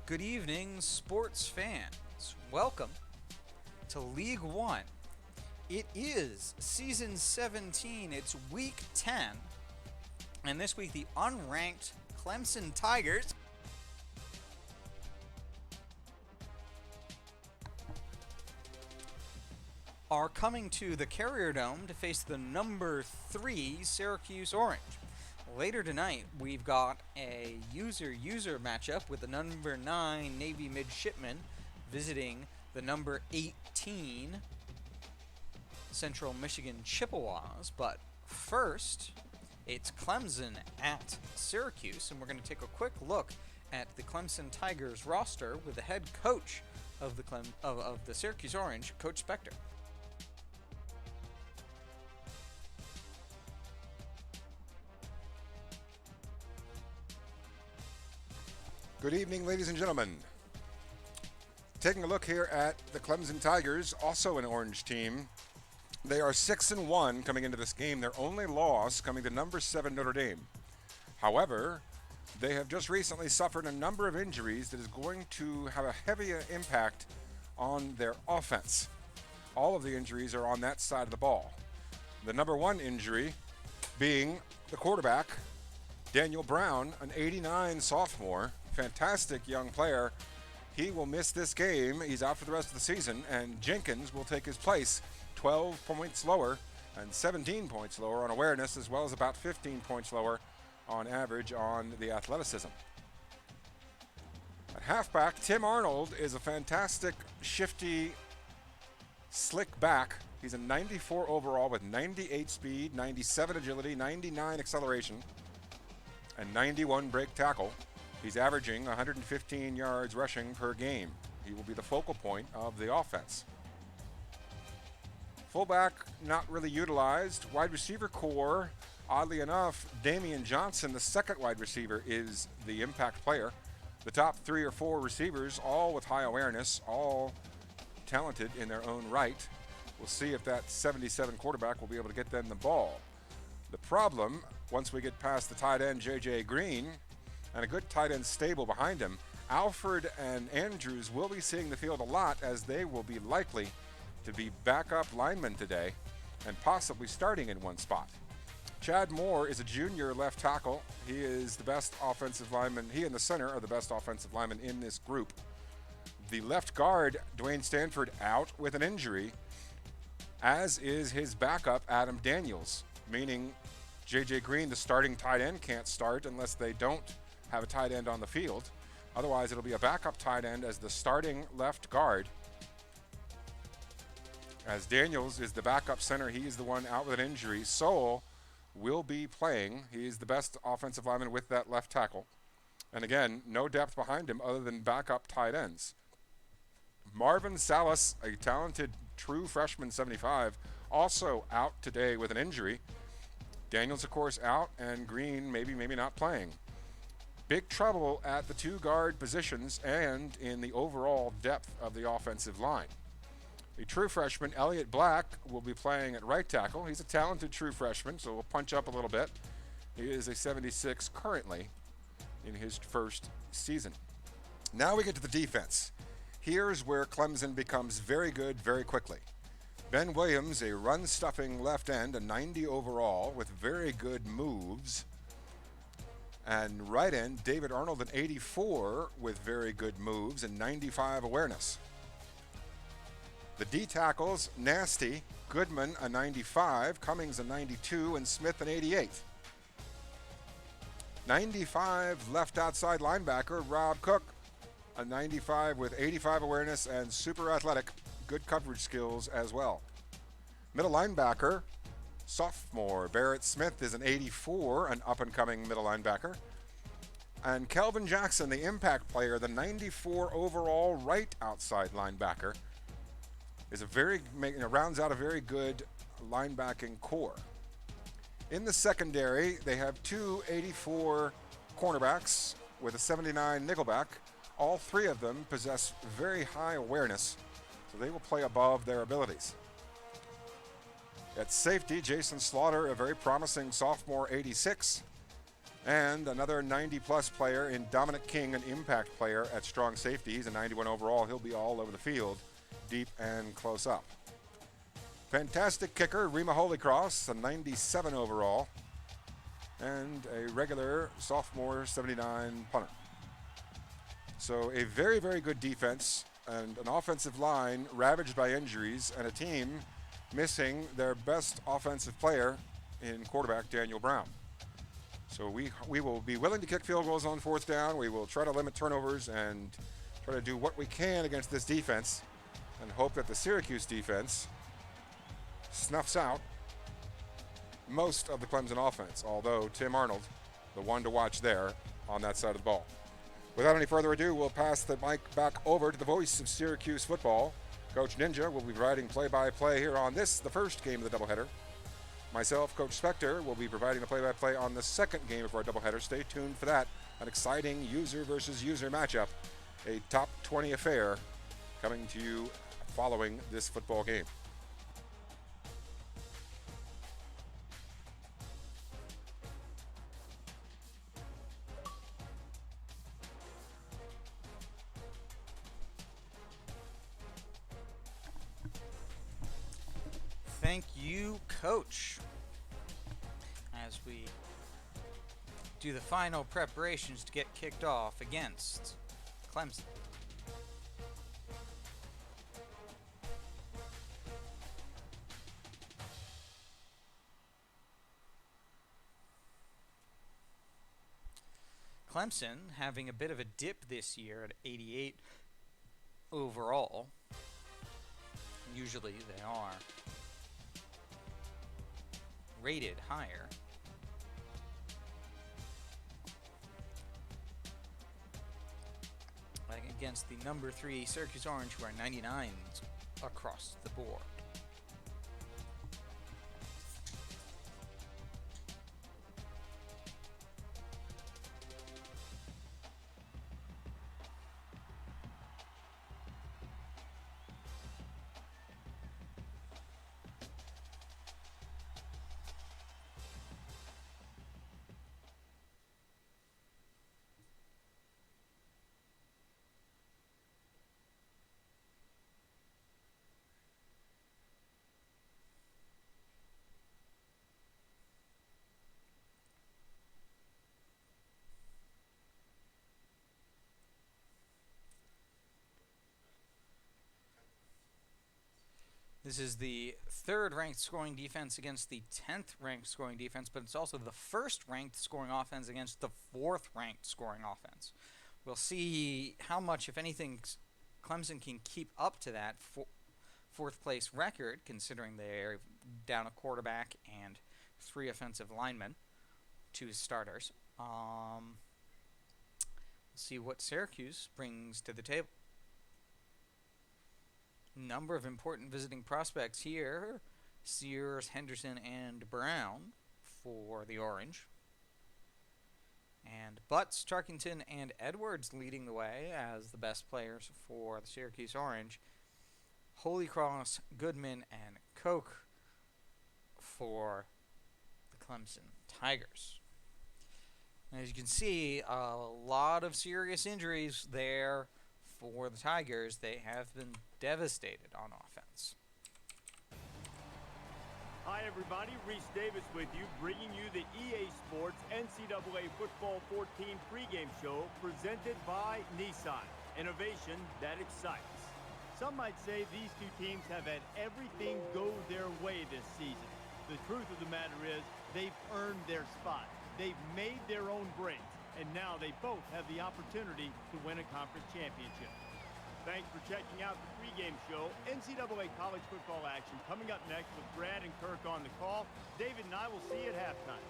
Good evening, sports fans. Welcome to League 1. It is Season 17, it's Week 10, and this week the unranked Clemson Tigers are coming to the Carrier Dome to face the number 3 Syracuse Orange. Later tonight, we've got a user-user matchup with the number 9 Navy Midshipmen visiting the number 18 Central Michigan Chippewas. But first, it's Clemson at Syracuse, and we're going to take a quick look at the Clemson Tigers roster with the head coach of the Syracuse Orange, Coach Spectre. Good evening, ladies and gentlemen. Taking a look here at the Clemson Tigers, also an orange team. They are 6-1 coming into this game. Their only loss coming to number 7 Notre Dame. However, they have just recently suffered a number of injuries that is going to have a heavy impact on their offense. All of the injuries are on that side of the ball. The number 1 injury being the quarterback, Daniel Brown, an 89 sophomore. Fantastic young player. He will miss this game. He's out for the rest of the season, and Jenkins will take his place. 12 points lower and 17 points lower on awareness, as well as about 15 points lower on average on the athleticism. At halfback, Tim Arnold is a fantastic, shifty, slick back. He's a 94 overall with 98 speed, 97 agility, 99 acceleration, and 91 break tackle. He's averaging 115 yards rushing per game. He will be the focal point of the offense. Fullback, not really utilized. Wide receiver core, oddly enough, Damian Johnson, the second wide receiver, is the impact player. The top 3 or 4 receivers, all with high awareness, all talented in their own right. We'll see if that 77 quarterback will be able to get them the ball. The problem, once we get past the tight end, J.J. Green, and a good tight end stable behind him, Alford and Andrews will be seeing the field a lot, as they will be likely to be backup linemen today and possibly starting in one spot. Chad Moore is a junior left tackle. He is the best offensive lineman. He and the center are the best offensive linemen in this group. The left guard, Dwayne Stanford, out with an injury, as is his backup, Adam Daniels, meaning J.J. Green, the starting tight end, can't start unless they don't have a tight end on the field. Otherwise, it'll be a backup tight end as the starting left guard. As Daniels is the backup center, he is the one out with an injury. Sowell will be playing. He's the best offensive lineman with that left tackle. And again, no depth behind him other than backup tight ends. Marvin Salas, a talented true freshman 75, also out today with an injury. Daniels, of course, out, and Green maybe not playing. Big trouble at the 2 guard positions and in the overall depth of the offensive line. A true freshman, Elliott Black, will be playing at right tackle. He's a talented true freshman, so we'll punch up a little bit. He is a 76 currently in his first season. Now we get to the defense. Here's where Clemson becomes very good very quickly. Ben Williams, a run-stuffing left end, a 90 overall with very good moves. And right end, David Arnold, an 84 with very good moves and 95 awareness. The D tackles, Nasty, Goodman, a 95, Cummings, a 92, and Smith, an 88. 95 left outside linebacker, Rob Cook, a 95 with 85 awareness and super athletic, good coverage skills as well. Middle linebacker, sophomore Barrett Smith, is an 84, an up-and-coming middle linebacker. And Kelvin Jackson, the impact player, the 94 overall right outside linebacker, is rounds out a very good linebacking core. In the secondary, they have 2 84 cornerbacks with a 79 nickelback. All 3 of them possess very high awareness, so they will play above their abilities. At safety, Jason Slaughter, a very promising sophomore 86. And another 90-plus player in Dominic King, an impact player at strong safety. He's a 91 overall. He'll be all over the field, deep and close up. Fantastic kicker, Rima Holycross, a 97 overall. And a regular sophomore 79 punter. So a very, very good defense and an offensive line ravaged by injuries and a team missing their best offensive player in quarterback Daniel Brown. So we will be willing to kick field goals on fourth down. We will try to limit turnovers and try to do what we can against this defense and hope that the Syracuse defense snuffs out most of the Clemson offense, although Tim Arnold, the one to watch there on that side of the ball. Without any further ado, we'll pass the mic back over to the voice of Syracuse football. Coach Ninja will be providing play-by-play here on the first game of the doubleheader. Myself, Coach Spectre, will be providing the play-by-play on the second game of our doubleheader. Stay tuned for that. An exciting user versus user matchup. A top 20 affair coming to you following this football game. Thank you, Coach. As we do the final preparations to get kicked off against Clemson. Clemson having a bit of a dip this year at 88 overall. Usually they are rated higher. Like against the number 3 Syracuse Orange, who are 99s across the board. This is the 3rd ranked scoring defense against the 10th ranked scoring defense, but it's also the 1st ranked scoring offense against the 4th ranked scoring offense. We'll see how much, if anything, Clemson can keep up to that 4th place record, considering they're down a quarterback and 3 offensive linemen, 2 starters. We'll see what Syracuse brings to the table. Number of important visiting prospects here. Sears, Henderson, and Brown for the Orange. And Butts, Tarkington, and Edwards leading the way as the best players for the Syracuse Orange. Holycross, Goodman, and Koch for the Clemson Tigers. As you can see, a lot of serious injuries there for the Tigers. They have been devastated on offense. Hi everybody, Reese Davis with you, bringing you the EA Sports NCAA Football 14 pregame show presented by Nissan. Innovation that excites. Some might say these two teams have had everything go their way this season. The truth of the matter is they've earned their spot. They've made their own breaks, and now they both have the opportunity to win a conference championship. Thanks for checking out the pregame show. NCAA college football action coming up next with Brad and Kirk on the call. David and I will see you at halftime.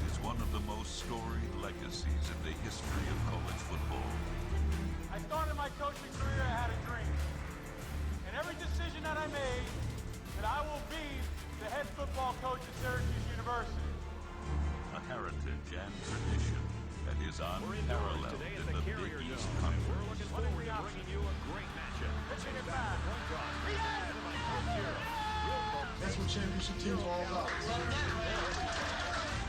It is one of the most storied legacies in the history of college football. I started my coaching career, I had a dream. And every decision that I made, that I will be the head football coach at Syracuse University. A heritage and tradition that is unparalleled in the Big East Conference. We're looking forward to bringing you a great matchup. Pitching it back. That's what championship teams are all about.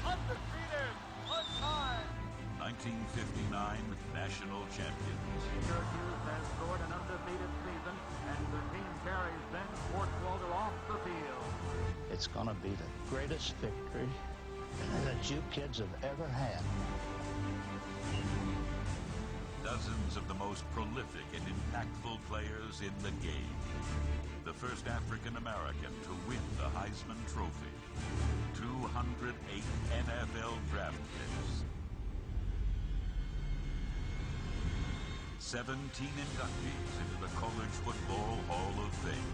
Undefeated. Untied. 1959 national champions. Syracuse has scored an undefeated season, and the team carries Ben Schwartzwalder off the field. It's going to be the greatest victory that you kids have ever had. Dozens of the most prolific and impactful players in the game. The first African American to win the Heisman Trophy. 208 NFL draft picks. 17 inductees into the College Football Hall of Fame.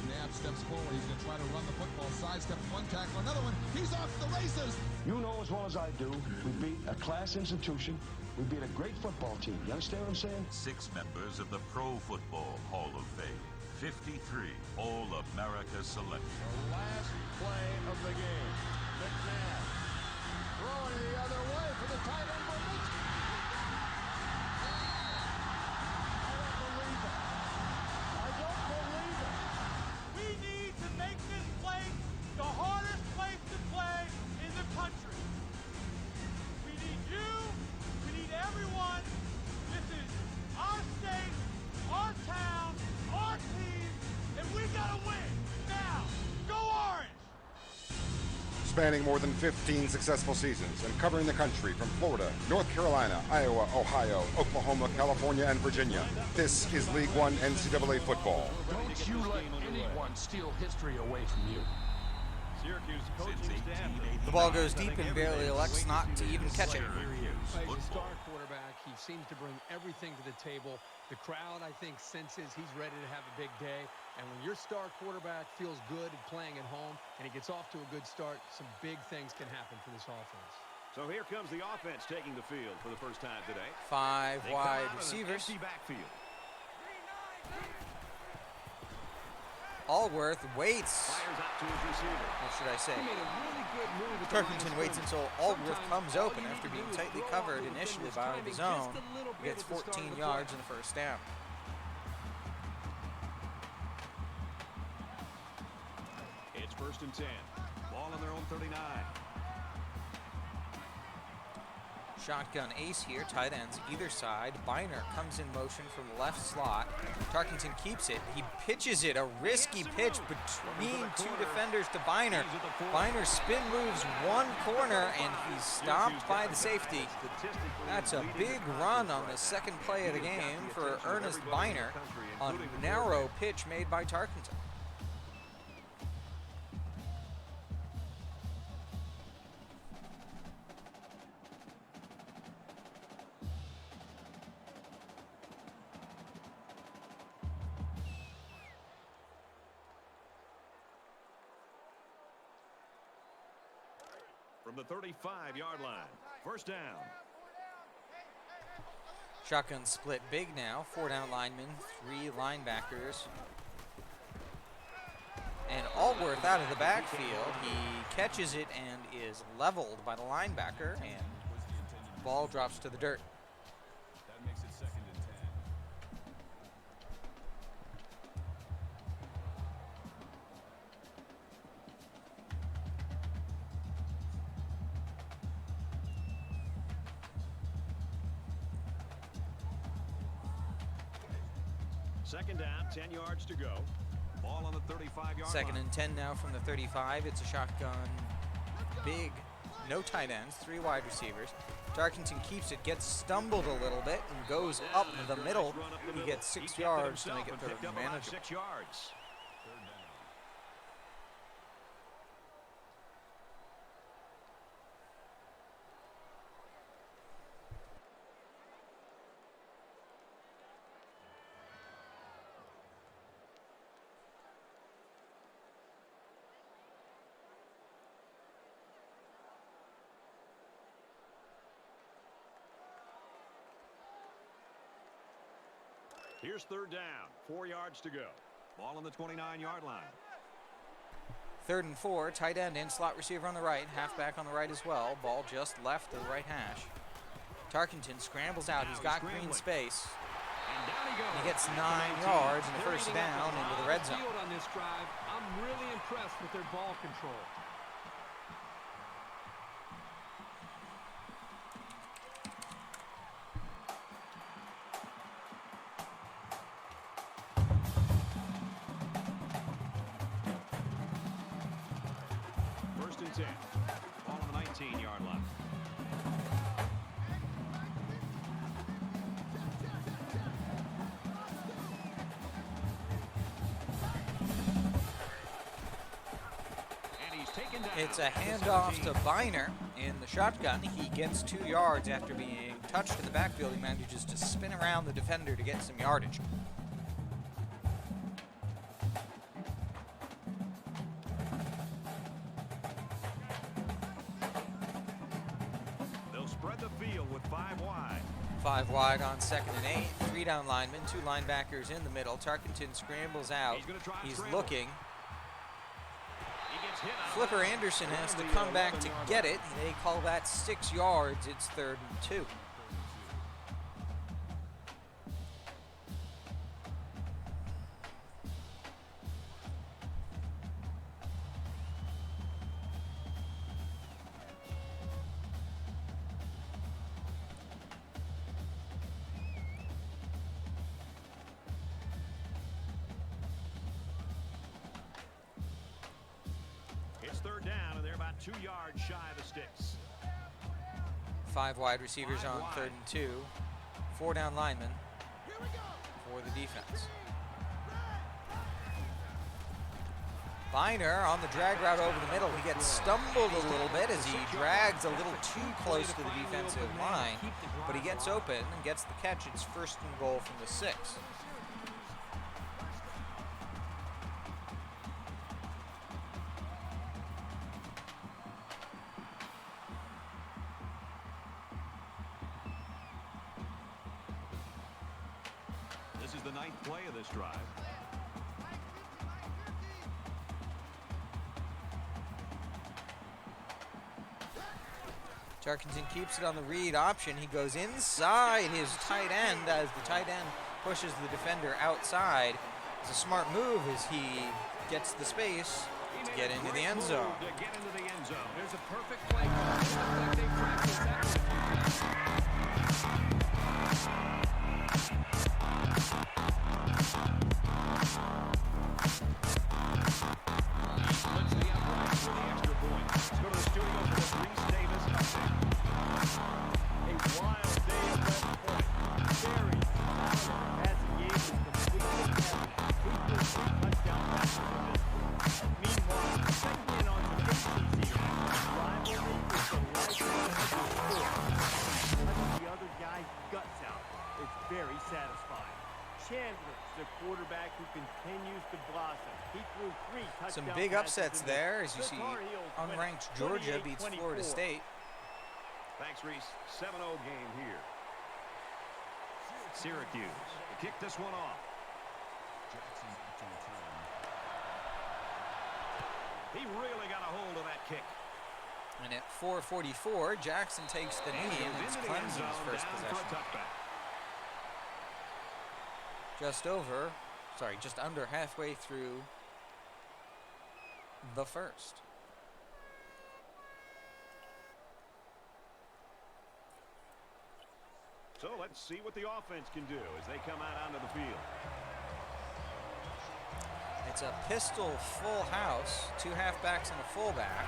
Knapp steps forward. He's going to try to run the football. Side step, one tackle, another one. He's off the races. You know as well as I do, we beat a class institution. We beat a great football team. You understand what I'm saying? 6 members of the Pro Football Hall of Fame. 53 All-America selections. The last play of the game. McNabb throwing the other way for the tight end for Mitchell. I don't believe it. I don't believe it. We need to make this place the hardest place to play in the country. We need you. We need everyone. This is our state, our town, our team, and we gotta win now. Go Orange! Spanning more than 15 successful seasons and covering the country from Florida, North Carolina, Iowa, Ohio, Oklahoma, California, and Virginia. This is League One NCAA football. Don't you let anyone steal history away from you. Syracuse coaching Since staff. 1889. The ball goes deep and barely elects not to even catch it. Syracuse He's a football. star quarterback. He seems to bring everything to the table. The crowd, I think, senses he's ready to have a big day. And when your star quarterback feels good at playing at home and he gets off to a good start, some big things can happen for this offense. So here comes the offense taking the field for the first time today. 5 They come wide out with an receivers. empty backfield. Allworth waits. Fires out to his receiver. What should I say? He made a really good move with the line of Tarkenton waits scrimmage. until Allworth Sometimes comes all open you after need to being do is tightly throw off covered the initially defender's by the timing zone. just a little He bit gets at the start of 14 the yards play. in the first down. It's 1st and 10. Ball on their own 39. Shotgun ace here, tight ends either side. Biner comes in motion from the left slot. Tarkenton keeps it. He pitches it, a risky pitch between 2 defenders to Biner. Biner spin moves one corner and he's stopped by the safety. That's a big run on the second play of the game for Ernest Biner. A narrow pitch made by Tarkenton. From the 35-yard line. 1st down. Shotgun split big now. 4 down linemen, 3 linebackers. And Allworth out of the backfield. He catches it and is leveled by the linebacker, and ball drops to the dirt. That makes it 2nd and 10. Second down, 10 yards to go. Ball on the 35-yard line. 2nd and 10 now from the 35. It's a shotgun big. No tight ends, 3 wide receivers. Tarkenton keeps it, gets stumbled a little bit, and goes up the middle. He gets 6 yards to make it third and manageable. 6 yards. Here's 3rd down, 4 yards to go. Ball on the 29-yard line. 3rd and 4, tight end and slot receiver on the right, halfback on the right as well. Ball just left the right hash. Tarkenton scrambles out. He's got green space. He gets 9 yards and a first down into the red zone. On this drive, I'm really impressed with their ball control. First and 10. Ball on the 19-yard line. It's a handoff to Biner in the shotgun. He gets 2 yards after being touched in the backfield. He manages to spin around the defender to get some yardage. They'll spread the field with 5 wide. 5 wide on 2nd and 8. 3 down linemen, 2 linebackers in the middle. Tarkenton scrambles out. He's looking. Flipper Anderson has to come back to get it. They call that 6 yards. It's 3rd and 2. It's 3rd down, and they're about 2 yards shy of the sticks. 5 wide receivers on 3rd and 2. 4 down linemen for the defense. Biner on the drag route over the middle. He gets stumbled a little bit as he drags a little too close to the defensive line, but he gets open and gets the catch. It's 1st and goal from the 6. This is the 9th play of this drive. Tarkenton keeps it on the read option. He goes inside his tight end as the tight end pushes the defender outside. It's a smart move as he gets the space to get into the end zone. There's a perfect play call. It looks like they practiced that. Splits the upright for the extra point. Let's go to the studio for the Reese Davis update. A wild day at West Point. Very solid passing game is completely cabinet. He threw 3 touchdown passes in this one. Meanwhile, checking in on the ACC rivalry is the lifeblood of the sport. Punching the other guy's guts out. It's very satisfying. Chandler, the quarterback who continues to blossom. He threw 3 touchdown Some big upsets passes in there as you the see Tar Heels win unranked Georgia beats 28-24. Florida State. Thanks, Reese. 7-0 game here. Syracuse to kick this one off. He really got a hold of that kick. And at 4:44, Jackson takes the knee, and it's Clemson's first possession. Just under halfway through the first. So let's see what the offense can do as they come out onto the field. It's a pistol full house, 2 halfbacks and a fullback.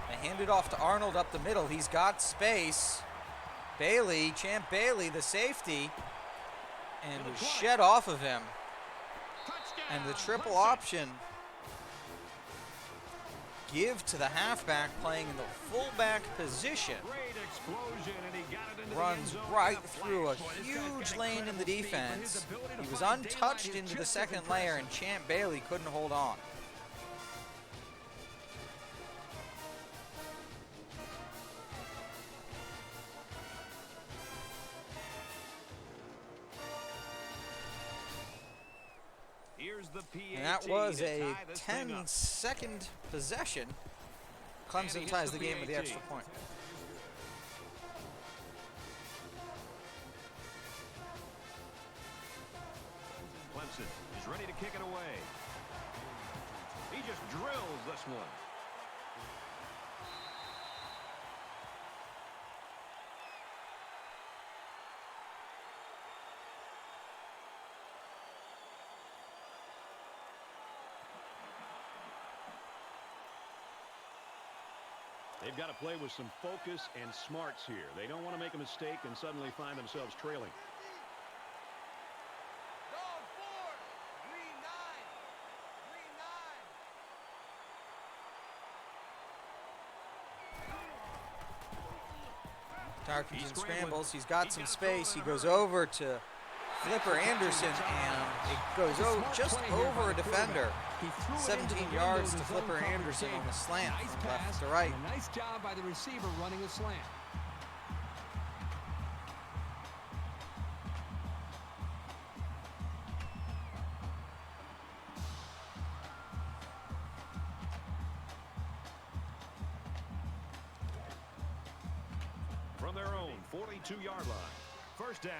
They hand it off to Arnold up the middle. He's got space. Bailey, Champ Bailey, the safety, and was shed off of him. And the triple option give to the halfback playing in the fullback position. Runs right through a huge lane in the defense. He was untouched into the second layer, and Champ Bailey couldn't hold on. Here's the PAT And that was to a tie this thing up. 10-second possession. Clemson ties the game with the extra point. Clemson is ready to kick it away. He just drills this one. They've got to play with some focus and smarts here. They don't want to make a mistake and suddenly find themselves trailing. Tarkenton scrambles. He's got some space. He goes over to Flipper Anderson, and it goes just over a defender. 17 yards to Flipper Anderson on the slant from left to right. A nice job by the receiver running the slant. From their own 42-yard line. First down.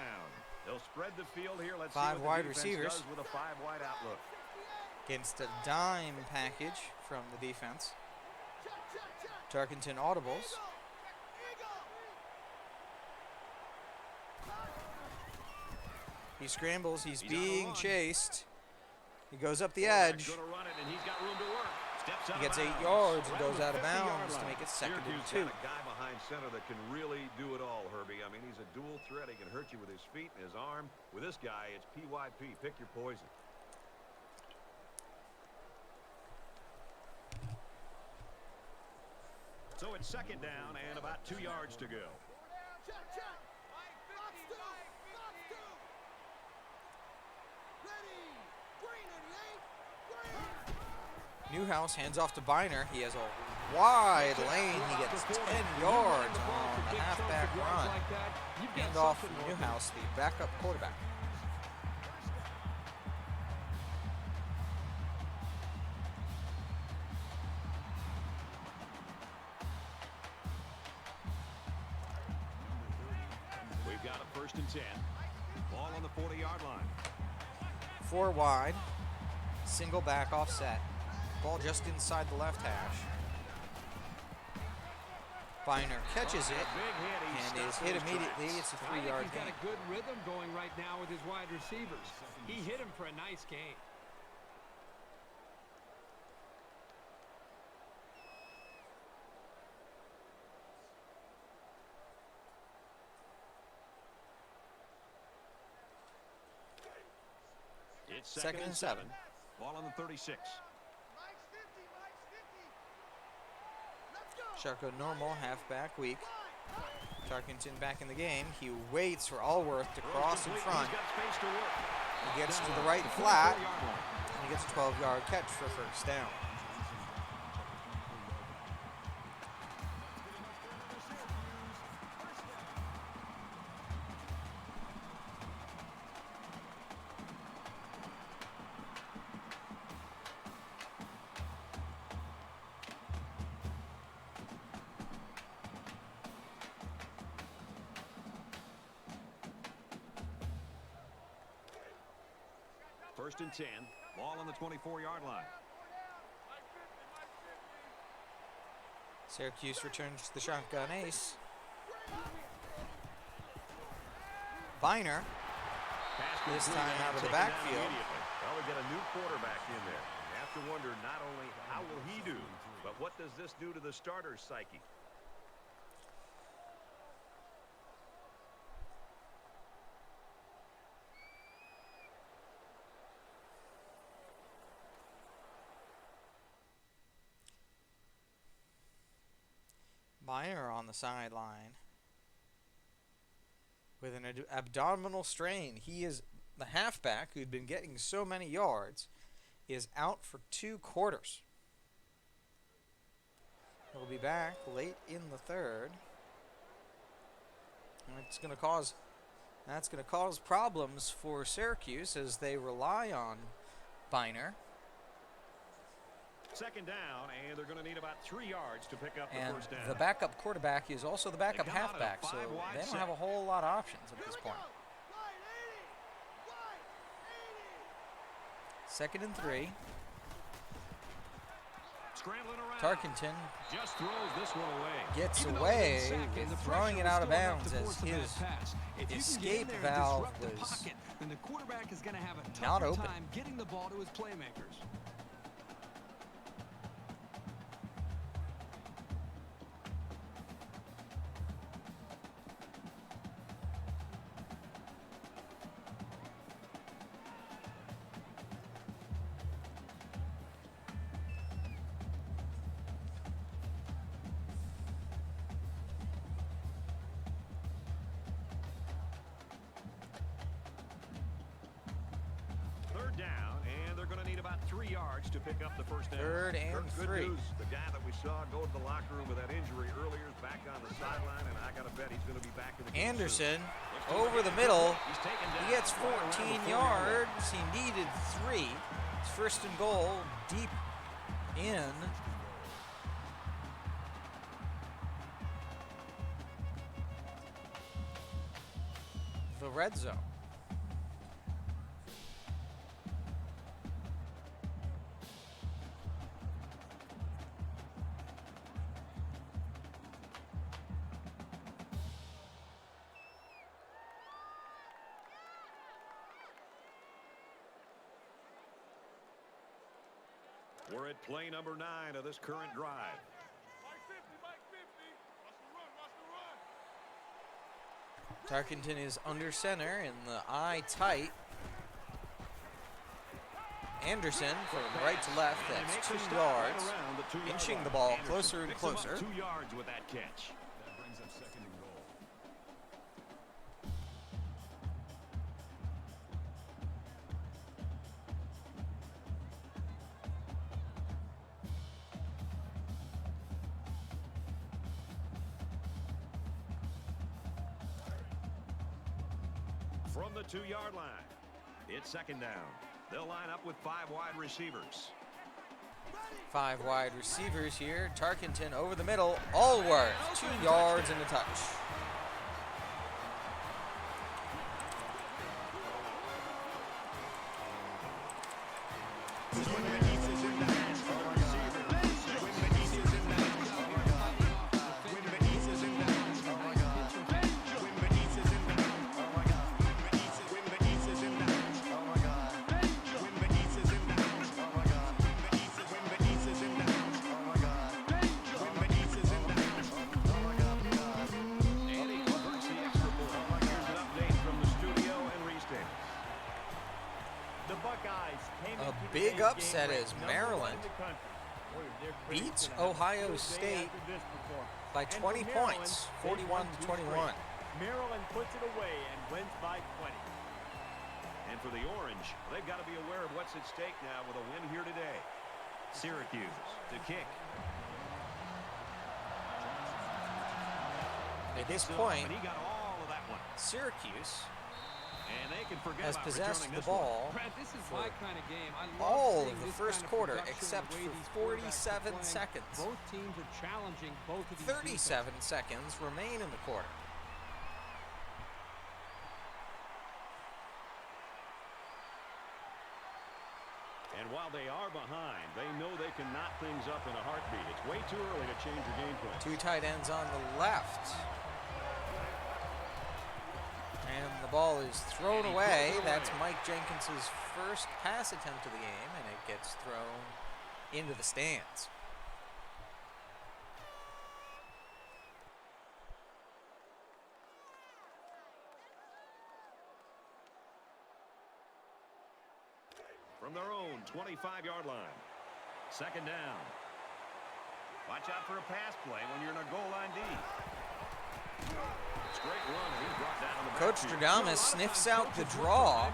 They'll spread the field here. Let's see Five what wide the defense receivers. does with a five-wide outlook. Against a dime package from the defense. Tarkenton audibles. He scrambles. He's being chased. He goes up the edge. He gets 8 yards and goes out of bounds to make it 2nd and 2. Got a guy behind center that can really do it all, Herbie. I mean, he's a dual threat. He can hurt you with his feet and his arm. With this guy, it's PYP. Pick your poison. So it's 2nd down and about 2 yards to go. Newhouse hands off to Biner. He has a wide lane. He gets 10 yards on the halfback run. Hand off from Newhouse, the backup quarterback. We've got a 1st and 10. Ball on the 40-yard line. 4 wide. Single back offset. Ball just inside the left hash. Biner catches it and is hit immediately. It's a 3-yard He's gain. got a good rhythm going right now with his wide receivers. He hit him for a nice gain. It's 2nd and 7. Ball on the 36. Sharko normal, halfback weak. Tarkenton back in the game. He waits for Allworth to cross in front. He gets to the right flat, and he gets a 12-yard catch for 1st down. First and 10. Ball on the 24-yard line. Syracuse returns to the shotgun ace. Biner, this time out of the backfield. Well, we get a new quarterback in there. You have to wonder not only how will he do, but what does this do to the starter's psyche? Biner on the sideline with an abdominal strain. He is the halfback who'd been getting so many yards, is out for 2 quarters. He'll be back late in the 3rd. And that's going to cause problems for Syracuse as they rely on Biner. Second down, and they're going to need about 3 yards to pick up the And first down. the backup quarterback is also the backup They come out of halfback, so 5-wide they don't set. have a whole lot of options at this point. Second and 3. Scrambling around. Tarkenton Just throws this one away. gets Even though away he didn't sack him, the with throwing pressure it was out of still enough bounds to as force the bad his pass. If you can get in escape there and valve disrupt the was pocket, then the quarterback is going to have a not tougher open. time getting the ball to his playmakers. Third down, and they're going to need about 3 yards to pick up the first down. Third and Good 3. news. The guy that we saw go to the locker room with that injury earlier is back on the sideline, and I got to bet he's going to be back in the game Anderson soon. over the middle. He's taken down He gets right around 14 the 40-yard line. yards. He needed 3. It's first and goal deep in the red zone. We're at play number 9 of this current drive. Tarkenton is under center in the eye tight. Anderson from right to left, And he that's makes a 2 stop right yards, around the 2-yard inching line. the ball Anderson closer and picks him up closer. 2 yards with that catch. That brings up second and goal. From the 2-yard line, it's second down. They'll line up with 5 wide receivers. 5 wide receivers here. Tarkenton over the middle. Allworth, 2 yards and a touch. Andy converts the extra point. Here's an update from the studio and Reese Davis. The Buckeyes came A into big today's upset game as ranked Maryland #1 in the country. Boy, their critics beats gonna have a Ohio field day State after this performance. by And for 20 Maryland, points, they've won 2 41-21. straight. Maryland puts it away and wins by 20. And for the Orange, they've got to be aware of what's at stake now with a win here today. Syracuse to kick. At this So, point, and he got all of that one. Syracuse And they can forget has about possessed returning the this one. ball Brad, this is my kind of game. I love all seeing of the this first kind of quarter production, except the way for these quarterbacks are 47 playing. seconds. Both teams are challenging both of these 37 seconds remain in the quarter. And while they are behind, they know they can knot things up in a heartbeat. It's way too early to change your game plan. 2 tight ends on the left. And the ball is thrown away. That's Mike Jenkins's first pass attempt of the game, and it gets thrown into the stands. From their own 25-yard line. Second down. Watch out for a pass play when you're in a goal line D. Straight run, and he's brought down in the Coach backfield. Stradamus sniffs out the draw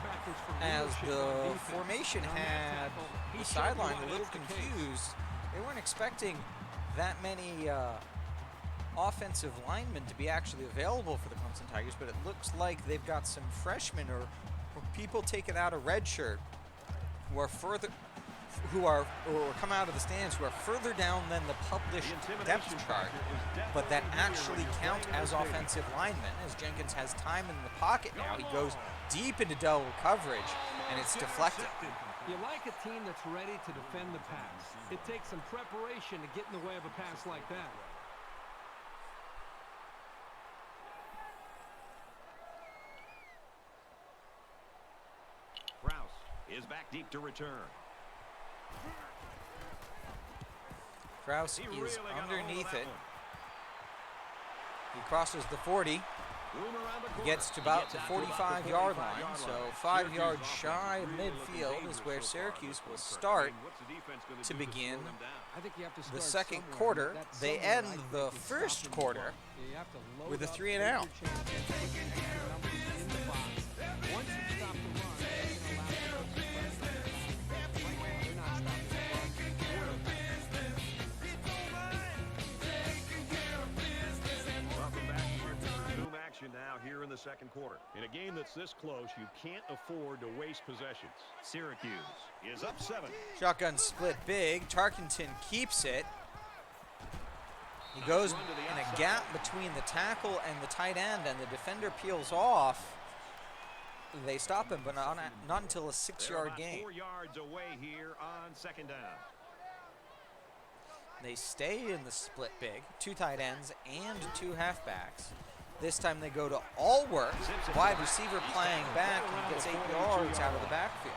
as the formation had the sideline a little confused. They weren't expecting that many offensive linemen to be actually available for the Clemson Tigers, but it looks like they've got some freshmen or people taking out a red shirt or come out of the stands who are further down than the published depth chart, but that actually count as offensive linemen, as Jenkins has time in the pocket now. He goes deep into double coverage, and it's deflected. You like a team that's ready to defend the pass. It takes some preparation to get in the way of a pass like that. Is back deep to return. Krause is underneath it. He crosses the 40. He gets to about the 45-yard line, so 5 yards shy of midfield is where Syracuse will start to begin the second quarter. They end the first quarter with a 3-and-out. Once you stop the run, now here in the second quarter. In a game that's this close, you can't afford to waste possessions. Syracuse is up 7. Shotgun split big. Tarkenton keeps it. He goes in a gap between the tackle and the tight end, and the defender peels off. They stop him, but not until a 6-yard gain. 4 yards away here on second down. They stay in the split big. 2 tight ends and 2 halfbacks. This time they go to Allworth, wide receiver playing back, and he gets 8 yards out of the backfield.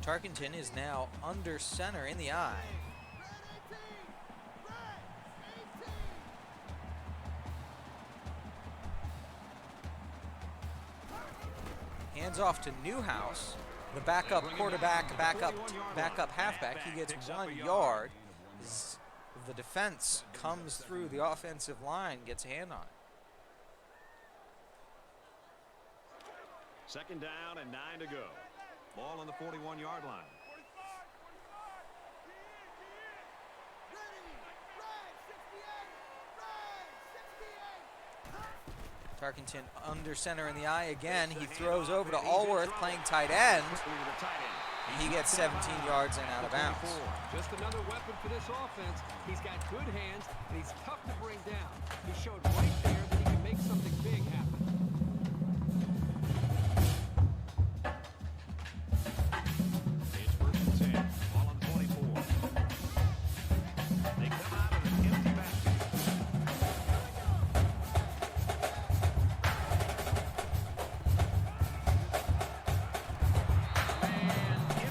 Tarkenton is now under center in the eye. Hands off to Newhouse. The backup quarterback, backup halfback, he gets 1 yard. The defense comes through the offensive line, gets a hand on it. Second down and 9 to go. Ball on the 41-yard line. Tarkenton under center in the eye again. He throws over to Allworth playing tight end. He gets 17 yards and out of bounds. Just another weapon for this offense. He's got good hands, and he's tough to bring down. He showed right there that he can make something big happen. It's 1st and 10. Ball on the 24. They come out of an empty basket.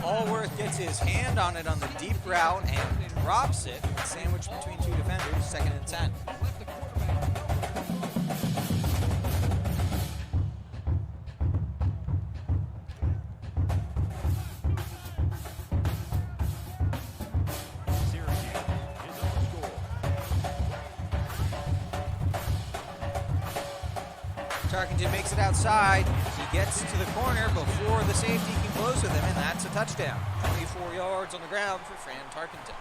Allworth gets his hand on it on the deep route and drops it, sandwiched between 2 defenders, 2nd and 10. Tarkenton makes it outside. He gets to the corner before the safety can close with him, and that's a touchdown. 24 yards on the ground for Fran Tarkenton.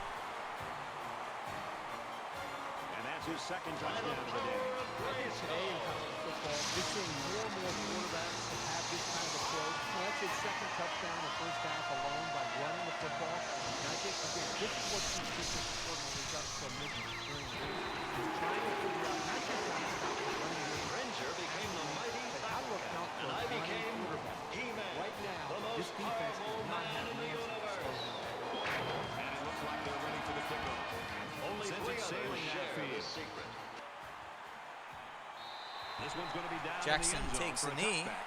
And that's his second touchdown of the day. I think today in college football, we're seeing more and more quarterbacks have this kind of approach. That's his second touchdown in the first half alone by running the football. And I think, again, this is what keeps defensive coordinators up so busy during the week. He's trying to figure out not just how to stop the running game, Ranger became the mighty how to account for and I became He-Man. Right now, this defense does not have an answer to slow down. And it looks like they're ready for the kickoff. Only Sends 3 it sailing share that field. This one's going to be down Jackson in the end zone takes for a a knee. touchback.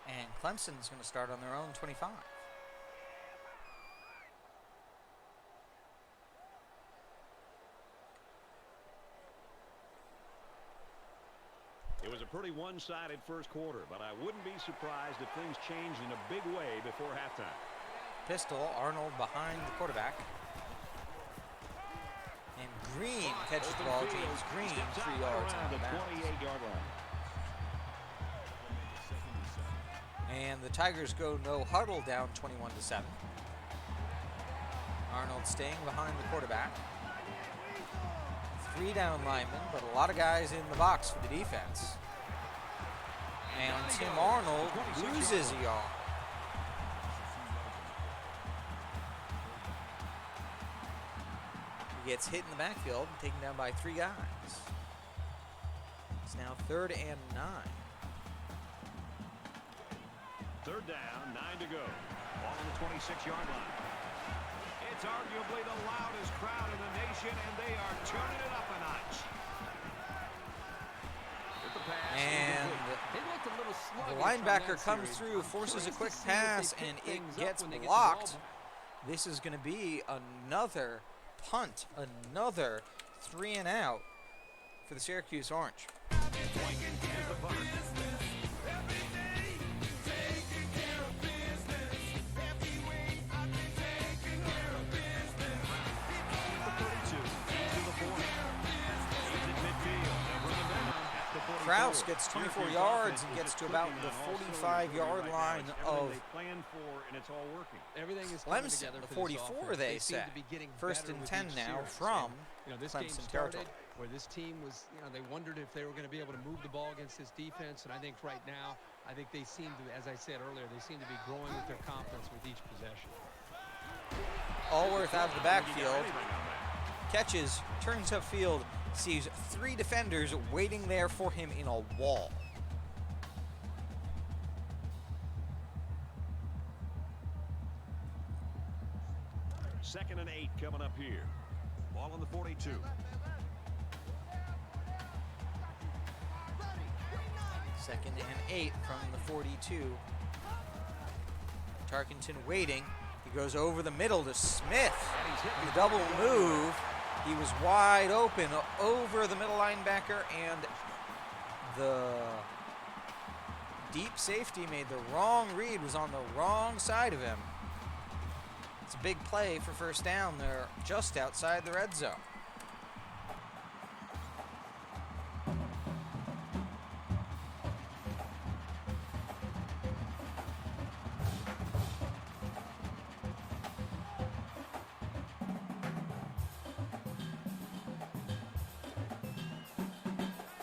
And Clemson's going to start on their own 25. It was a pretty one-sided first quarter, but I wouldn't be surprised if things changed in a big way before halftime. Pistol, Arnold behind the quarterback. And Green catches the ball. James Green, 3 yards out of bounds. 28-yard line. And the Tigers go no huddle down 21-7. Arnold staying behind the quarterback. 3 down linemen, but a lot of guys in the box for the defense. And Tim Arnold loses a yard. He gets hit in the backfield, taken down by 3 guys. It's now 3rd and 9. 3rd down, 9 to go. Ball on the 26-yard line. It's arguably the loudest crowd in the nation, and they are turning it up a notch. And the linebacker comes through, forces a quick pass, and it gets blocked. This is going to be another punt, another 3 and out for the Syracuse Orange. Krause gets 24 yards and gets to about the 45-yard line of Clemson, the 44 they say. 1st and 10 now from Clemson territory. Where this team was, they wondered if they were going to be able to move the ball against this defense, and I think right now, I think they seem to, as I said earlier, they seem to be growing with their confidence with each possession. Allworth out of the backfield, catches, turns upfield, sees 3 defenders waiting there for him in a wall. Second and 8 coming up here. Ball on the 42. Second and 8 from the 42. Tarkenton waiting. He goes over the middle to Smith. The double move. He was wide open over the middle linebacker, and the deep safety made the wrong read, was on the wrong side of him. It's a big play for 1st down. They're just outside the red zone.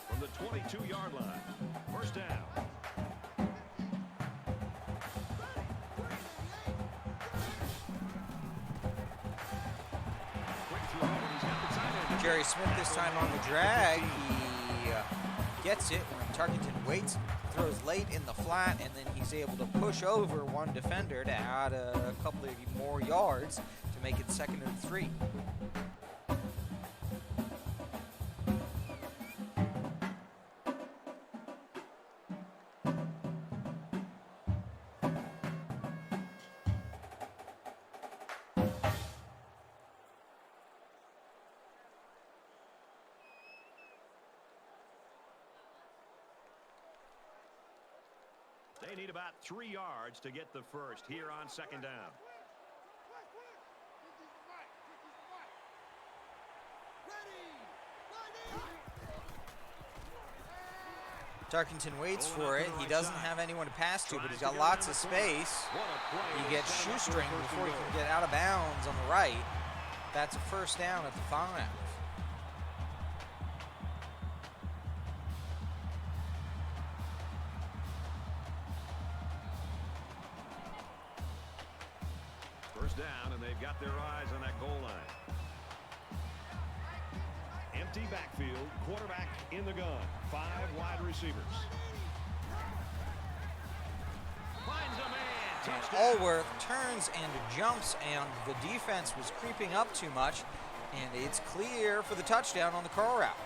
From the 22-yard line, 1st down. Jerry Smith this time on the drag. He gets it when Tarkenton waits, throws late in the flat, and then he's able to push over 1 defender to add a couple of more yards to make it 2nd and 3. They need about 3 yards to get the first here on 2nd down. Tarkenton waits for it. He doesn't have anyone to pass to, but he's got lots of space. He gets shoestring before he can get out of bounds on the right. That's a 1st down at the 5. Down, and they've got their eyes on that goal line. Empty backfield, quarterback in the gun, 5 wide receivers. Finds a man. And Allworth turns and jumps, and the defense was creeping up too much, and it's clear for the touchdown on the curl route.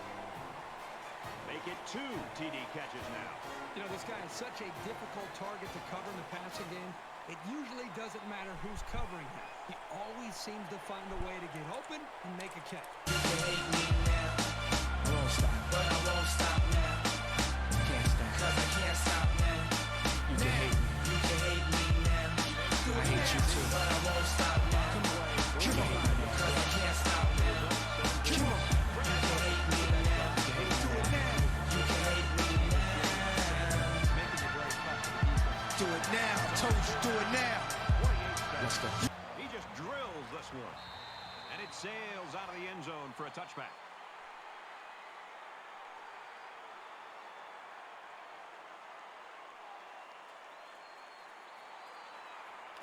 Make it 2 TD catches now. This guy is such a difficult target to cover in the passing game. It usually doesn't matter who's covering him. He always seems to find a way to get open and make a catch. You can hate me now. I won't stop. But I won't stop now. You can't stop. 'Cause I can't stop now. You can hate me. You can hate me now. I hate you too. But I won't stop now. Come on. Come on. 'Cause I can't stop now. Come on. You can hate me now. Do it now. You can hate me now. Do it now. I told you, do it now. He just drills this one. zone for a touchback.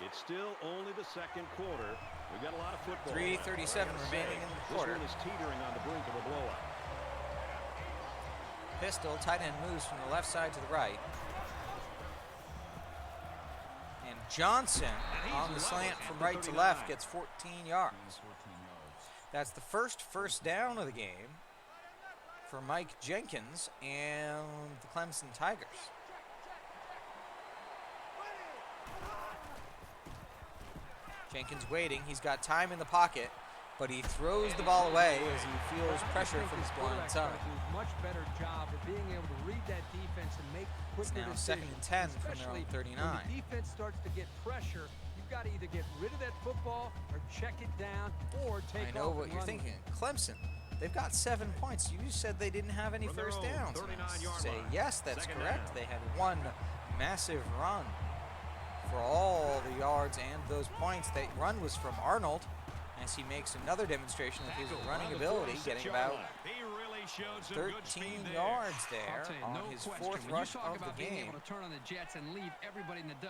It's still only the second quarter. We've got a lot of football. 3:37 remaining in the quarter. This one is teetering on the brink of a blowout. Pistol, tight end moves from the left side to the right. And Johnson on the slant from right to left gets 14 yards. That's the first down of the game for Mike Jenkins and the Clemson Tigers. Jenkins waiting. He's got time in the pocket, but he throws the ball away as he feels pressure from his blind side. Much better job of being able to read that defense and make quicker decisions. It's now 2nd and 10 from their own 39. When the defense starts to get pressure, you've got to either get rid of that football or check it down or take off. I know what you're thinking. Clemson, they've got 7 points. You said they didn't have any first downs. Say yes, that's correct. They had one massive run for all the yards and those points. That run was from Arnold, as he makes another demonstration of his running ability, getting about 13 yards there on his 4th rush of the game.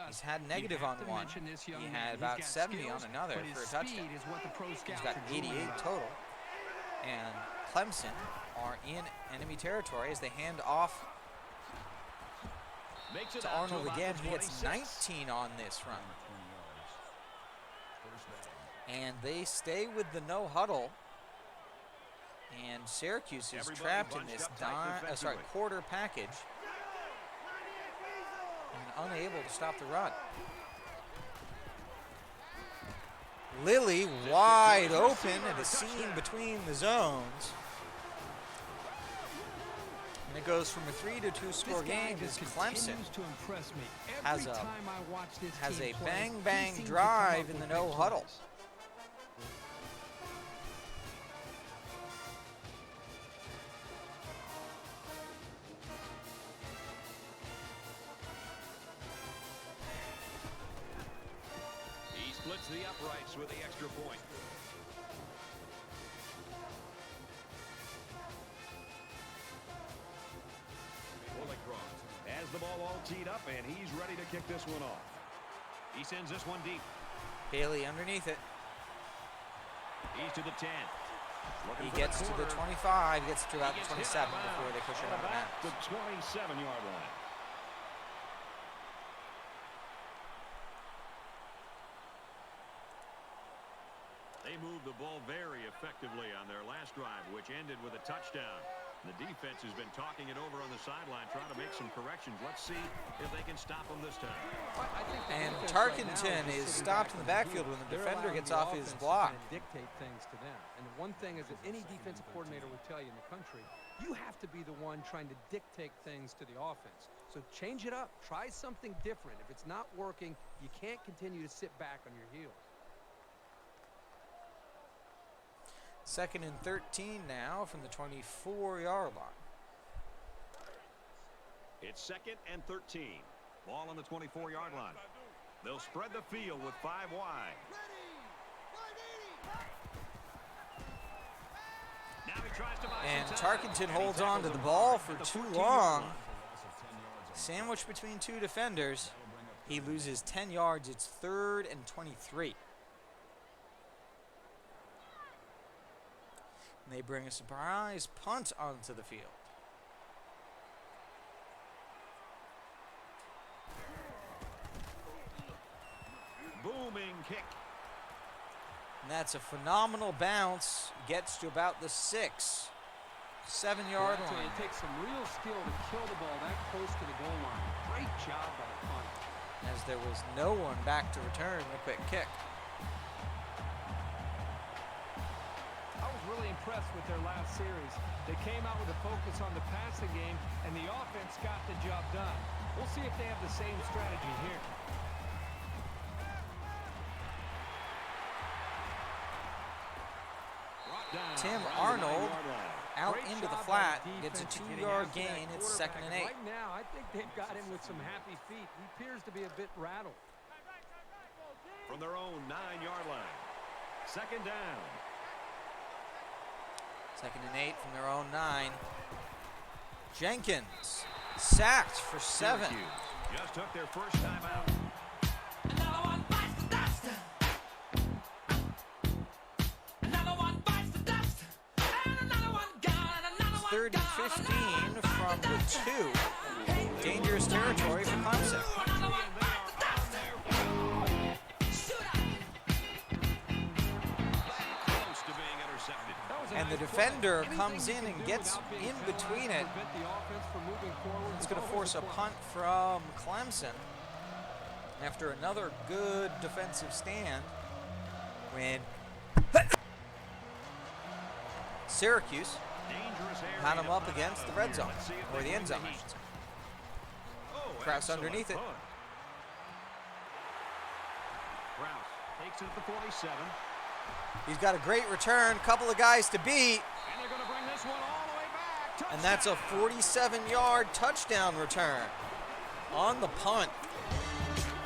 He's had negative on one. He had about 70 on another for a touchdown. He's got 88 total. And Clemson are in enemy territory as they hand off to Arnold again. He gets 19 on this run. And they stay with the no huddle. And Syracuse is trapped in this quarter package and unable to stop the run. Lilly wide open at a seam between the zones. And it goes from a 3-2 score game as Clemson has a bang drive in the no huddle. He splits the uprights with the extra point. Has the ball all teed up, and he's ready to kick this one off. He sends this one deep. Haley underneath it. He's to the 10. He gets to the 25, gets to about the 27 before they push him out of bounds. The 27-yard line. They moved the ball very effectively on their last drive, which ended with a touchdown. The defense has been talking it over on the sideline, trying to make some corrections. Let's see if they can stop them this time. And Tarkenton is stopped in the backfield when the defender gets off his block. Dictate things to them. And the one thing is that any defensive coordinator would tell you in the country, you have to be the one trying to dictate things to the offense. So change it up. Try something different. If it's not working, you can't continue to sit back on your heels. 2nd and 13 now from the 24-yard line. It's 2nd and 13. Ball on the 24-yard line. They'll spread the field with 5 wide. Now he tries to buy and some time. Tarkenton holds on to the ball for too long. Sandwiched between 2 defenders. He loses 10 yards. It's 3rd and 23. And they bring a surprise punt onto the field. Booming kick. And that's a phenomenal bounce. Gets to about the 6, 7-yard line. It takes some real skill to kill the ball that close to the goal line. Great job by the punter. As there was no one back to return the quick kick. Really impressed with their last series. They came out with a focus on the passing game, and the offense got the job done. We'll see if they have the same strategy here. Tim Arnold out into the flat, gets a 2-yard gain. It's 2nd and 8. Right now, I think they've got him with some happy feet. He appears to be a bit rattled. From their own 9-yard line. 2nd down. 2nd and 8 from their own 9. Jenkins sacked for 7. Syracuse just took their first time out. Another one bites the dust. Another one bites the dust. And another one gone. And another one 3rd and 15 from the 2. Dangerous territory for Clemson. Close to being intercepted. And the defender comes in and gets in between it. It's going to force a punt from Clemson after another good defensive stand when Syracuse had him up against the red zone, or the end zone, I should say. Krause underneath it. Krause takes it at the 47. He's got a great return, couple of guys to beat, And they're going to bring this one all the way back. and that's a 47-yard touchdown return on the punt.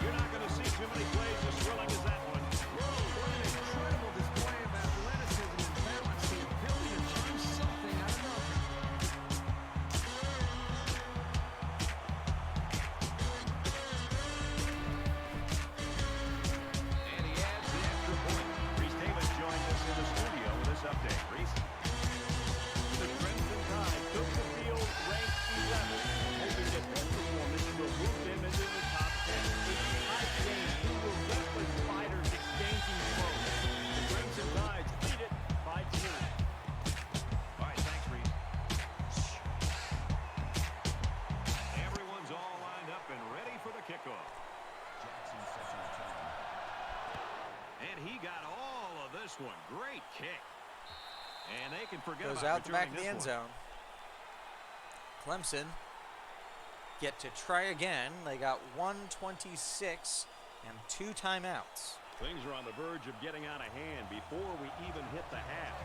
You're not going to see too many plays as thrilling as that one. What an incredible display of athleticism and balance, the ability to turn something out of nothing. And he adds the extra point. Reese Davis joined us in the studio with this update. Reese? The Crimson Tide took the field ranked 11th, hoping that this performance will move them into the top 10. It's a tight game. Two relentless fighters exchanging throws. The Crimson Tides lead it by 2. All right, thanks, Reese. Everyone's all lined up and ready for the kickoff. And he got all of this one. Great kick. And they can forget Goes about out the back of the returning end this one. zone. Clemson get to try again. They got 1:26 and 2 timeouts. Things are on the verge of getting out of hand before we even hit the half.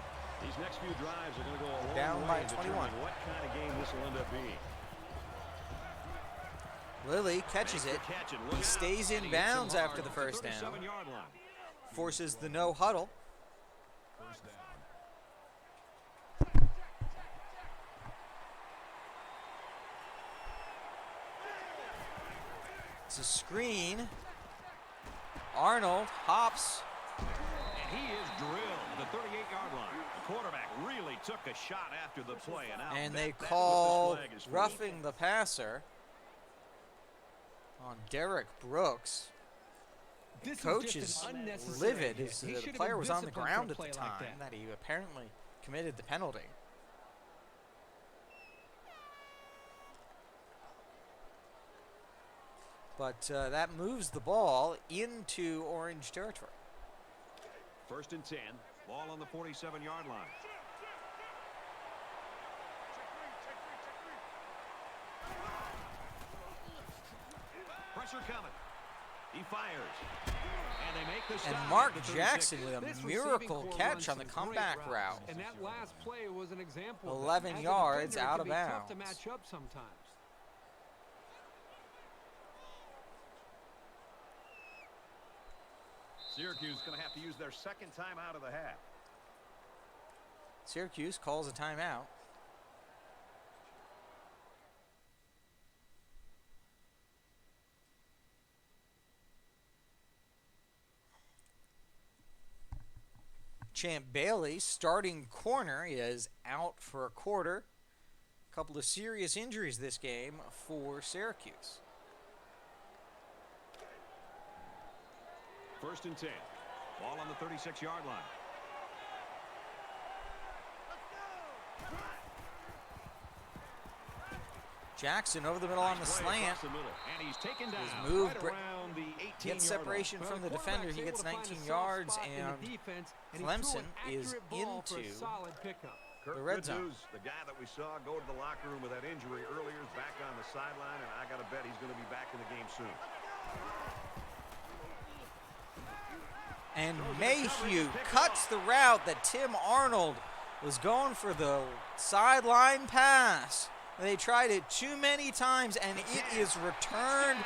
These next few drives are going to go a long Down way by in 21. determining what kind of game this will end up being. Lilly catches it. Makes the catch and look He out, stays and in he hits him bounds hard after the at first down. 37-yard line. Forces the no huddle. It's a screen. Arnold hops. And he is drilled at the 38-yard line. The quarterback really took a shot after the play. And And they call roughing the passer on Derek Brooks. This Coach is is just an unnecessary livid. hit. As He the should have player been was on the disciplined ground for at a the play like time that. that he apparently committed the penalty. But that moves the ball into Orange territory. 1st and 10. Ball on the 47-yard line. Pressure coming. He fires. And they make the stop. And Mark at the 36. Jackson with This a receiving miracle core catch runs on the some great comeback routes. route. And that last play was an example. 11 As a yards defender, out it of can be tough to bounds. match up sometimes. Syracuse is going to have to use their second time out of the half. Syracuse calls a timeout. Champ Bailey, starting corner, is out for a quarter. A couple of serious injuries this game for Syracuse. 1st and 10. Ball on the 36-yard line. Jackson over the middle on the slant. And he's taken down His move right around the 18-yard gets separation Well, from the the defender. He quarterback's gets able to find a 19 soft yards, spot in and the defense, and he Clemson threw an is accurate ball for a into solid pickup. Kirk, the red good zone. news. The guy that we saw go to the locker room with that injury earlier is back on the sideline, and I got to bet he's going to be back in the game soon. And Mayhew cuts the route that Tim Arnold was going for the sideline pass. They tried it too many times, and it is returned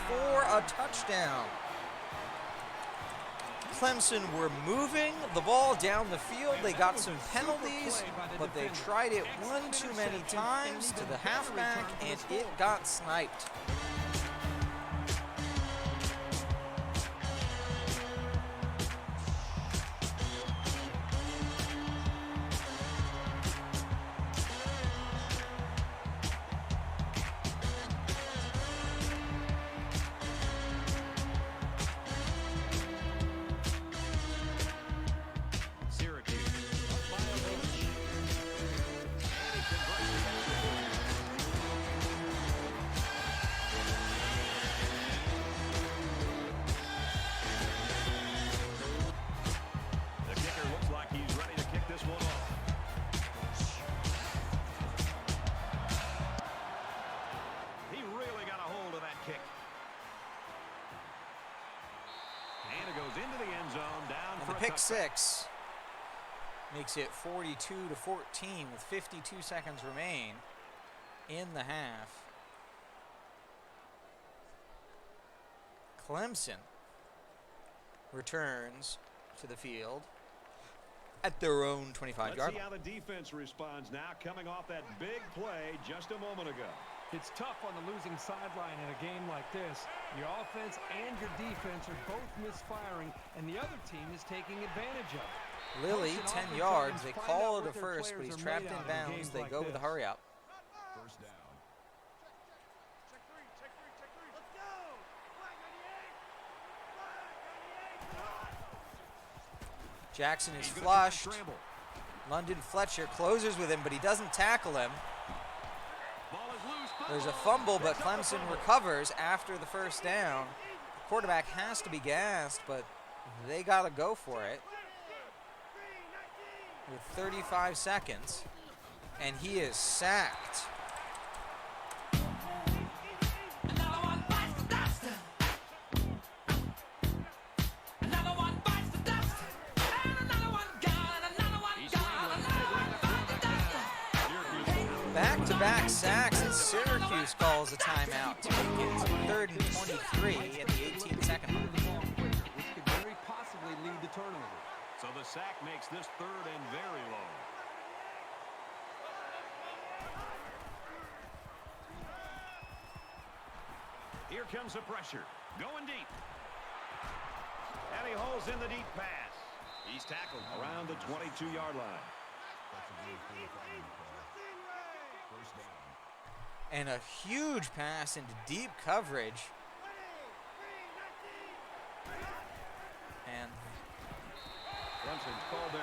for a touchdown. Clemson were moving the ball down the field. They got some penalties, but they tried it one too many times to the halfback, and it got sniped. Pick six makes it 42-14 with 52 seconds remain in the half. Clemson returns to the field at their own 25-yard line. Let's see how the defense responds now, coming off that big play just a moment ago. It's tough on the losing sideline in a game like this. Your offense and your defense are both misfiring, and the other team is taking advantage of it. Lilly, 10 yards. They call it a first, but he's trapped in bounds. They go with a hurry up. First down. Check three. Let's go. Flag 98. Jackson is flushed. London Fletcher closes with him, but he doesn't tackle him. There's a fumble, but Clemson recovers after the first down. The quarterback has to be gassed, but they got to go for it with 35 seconds, and he is sacked. Back-to-back sacks, and Syracuse calls a timeout to make it 3rd and 23 at the 18-second mark. Which could very possibly lead to turnover. So the sack makes this 3rd and very long. Here comes the pressure. Going deep. And he holds in the deep pass. He's tackled around the 22-yard line. And a huge pass into deep coverage. And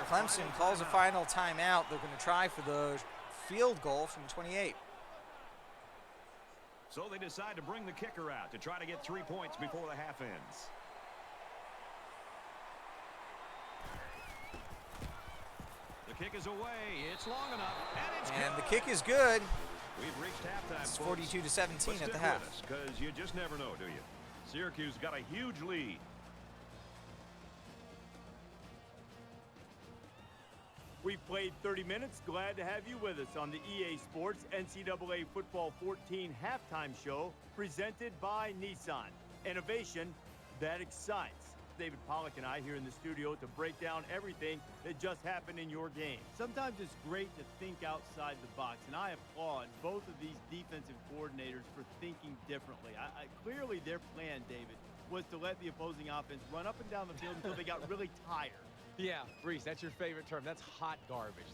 Clemson calls a final timeout. They're going to try for the field goal from 28. So they decide to bring the kicker out to try to get 3 points before the half ends. The kick is away. It's long enough. And the kick is good. We've reached halftime. It's 42-17 at the half. Because you just never know, do you? Syracuse got a huge lead. We've played 30 minutes. Glad to have you with us on the EA Sports NCAA Football 14 halftime show presented by Nissan. Innovation that excites. David Pollack and I here in the studio to break down everything that just happened in your game. Sometimes it's great to think outside the box, and I applaud both of these defensive coordinators for thinking differently. Clearly their plan, David, was to let the opposing offense run up and down the field until they got really tired. Yeah, Reese, that's your favorite term. That's hot garbage.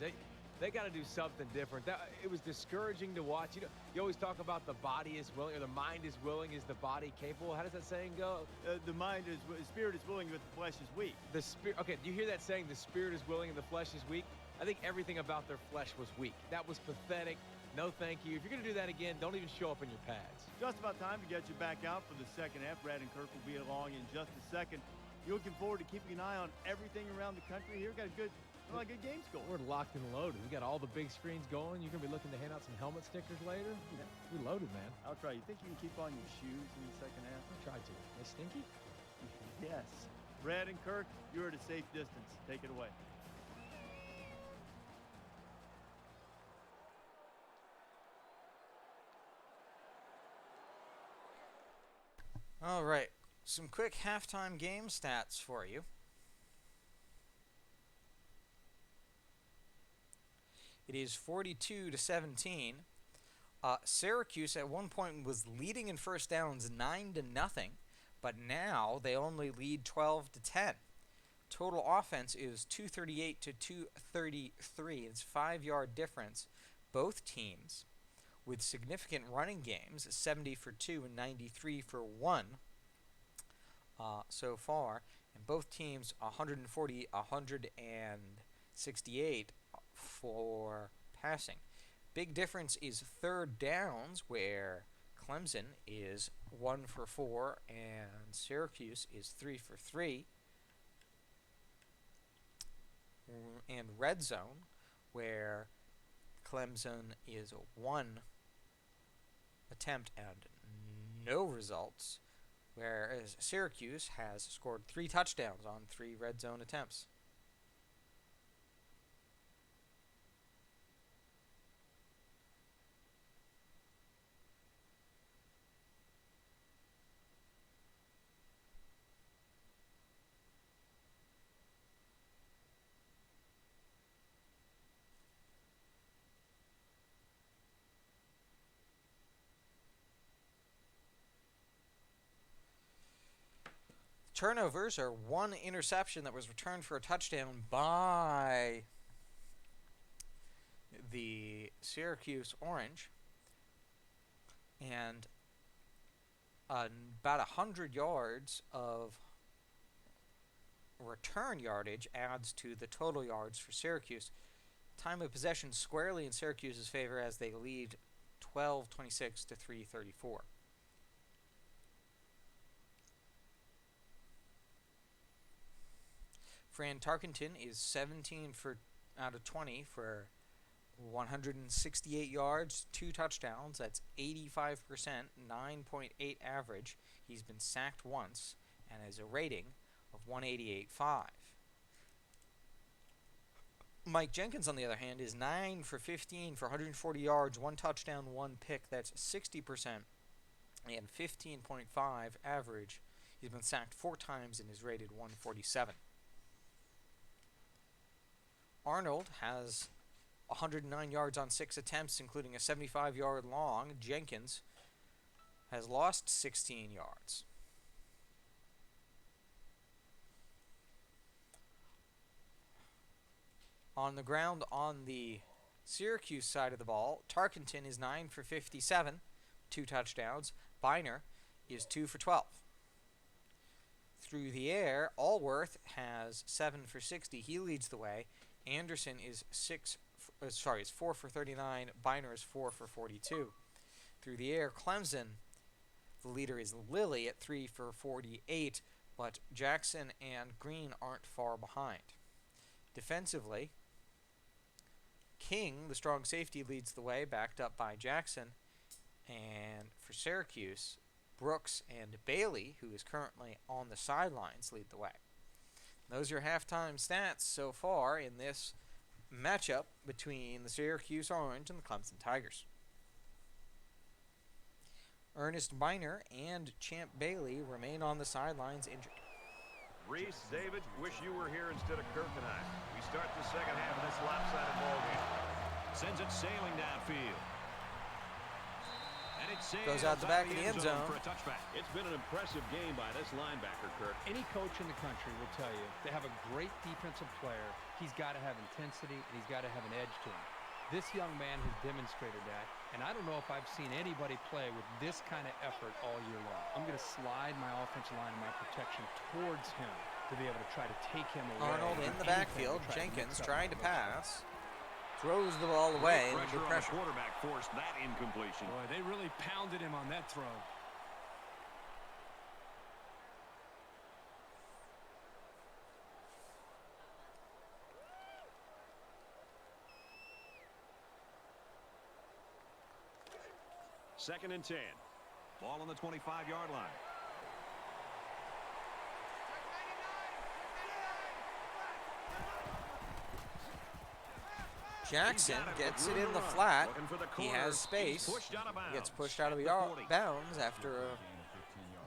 They got to do something different. It was discouraging to watch. You know, you always talk about the body is willing, or the mind is willing. Is the body capable? How does that saying go? The spirit is willing, but the flesh is weak. The spirit. Okay, do you hear that saying? The spirit is willing and the flesh is weak. I think everything about their flesh was weak. That was pathetic. No, thank you. If you're going to do that again, don't even show up in your pads. Just about time to get you back out for the second half. Brad and Kirk will be along in just a second. You're looking forward to keeping an eye on everything around the country here. Got a good games going. We're locked and loaded. We got all the big screens going. You're going to be looking to hand out some helmet stickers later. We loaded, man. I'll try. You think you can keep on your shoes in the second half? I'll try to. They stinky? Yes. Brad and Kirk, you're at a safe distance. Take it away. All right. Some quick halftime game stats for you. It is 42-17. Syracuse at one point was leading in first downs 9-0, but now they only lead 12-10. Total offense is 238 to 233. It's a 5-yard difference. Both teams with significant running games, 70 for 2 and 93 for 1 so far. And both teams 140, 168 for passing. Big difference is third downs, where Clemson is 1 for 4 and Syracuse is 3 for 3. And red zone, where Clemson is 1 attempt and no results, whereas Syracuse has scored 3 touchdowns on 3 red zone attempts. Turnovers are 1 interception that was returned for a touchdown by the Syracuse Orange, and about 100 yards of return yardage adds to the total yards for Syracuse. Time of possession squarely in Syracuse's favor as they lead 12-26 to 3:34. Fran Tarkenton is 17 out of 20 for 168 yards, 2 touchdowns. That's 85%, 9.8 average. He's been sacked once and has a rating of 188.5. Mike Jenkins, on the other hand, is 9 for 15 for 140 yards, 1 touchdown, 1 pick. That's 60% and 15.5 average. He's been sacked 4 times and is rated 147. Arnold has 109 yards on 6 attempts, including a 75-yard long. Jenkins has lost 16 yards. On the ground on the Syracuse side of the ball, Tarkenton is 9 for 57, 2 touchdowns. Biner is 2 for 12. Through the air, Allworth has 7 for 60. He leads the way. Anderson is 4 for 39. Biner is 4 for 42. Through the air, Clemson, the leader is Lilly at 3 for 48, but Jackson and Green aren't far behind. Defensively, King, the strong safety, leads the way, backed up by Jackson. And for Syracuse, Brooks and Bailey, who is currently on the sidelines, lead the way. Those are your halftime stats so far in this matchup between the Syracuse Orange and the Clemson Tigers. Ernest Biner and Champ Bailey remain on the sidelines injured. Reese, David, wish you were here instead of Kirk tonight. We start the second half of this lopsided ball game. Sends it sailing downfield. And it goes out the back of the end zone for a touchback. It's been an impressive game by this linebacker, Kirk. Any coach in the country will tell you they have a great defensive player. He's got to have intensity, and he's got to have an edge to him. This young man has demonstrated that, and I don't know if I've seen anybody play with this kind of effort all year long. I'm going to slide my offensive line and my protection towards him to be able to try to take him away. Arnold in the backfield. Jenkins trying to pass. Throws the ball away. Pressure on the quarterback forced that incompletion. Boy, they really pounded him on that throw. Second and 10. Ball on the 25-yard line. Jackson gets it in the flat. He has space. He gets pushed out of bounds after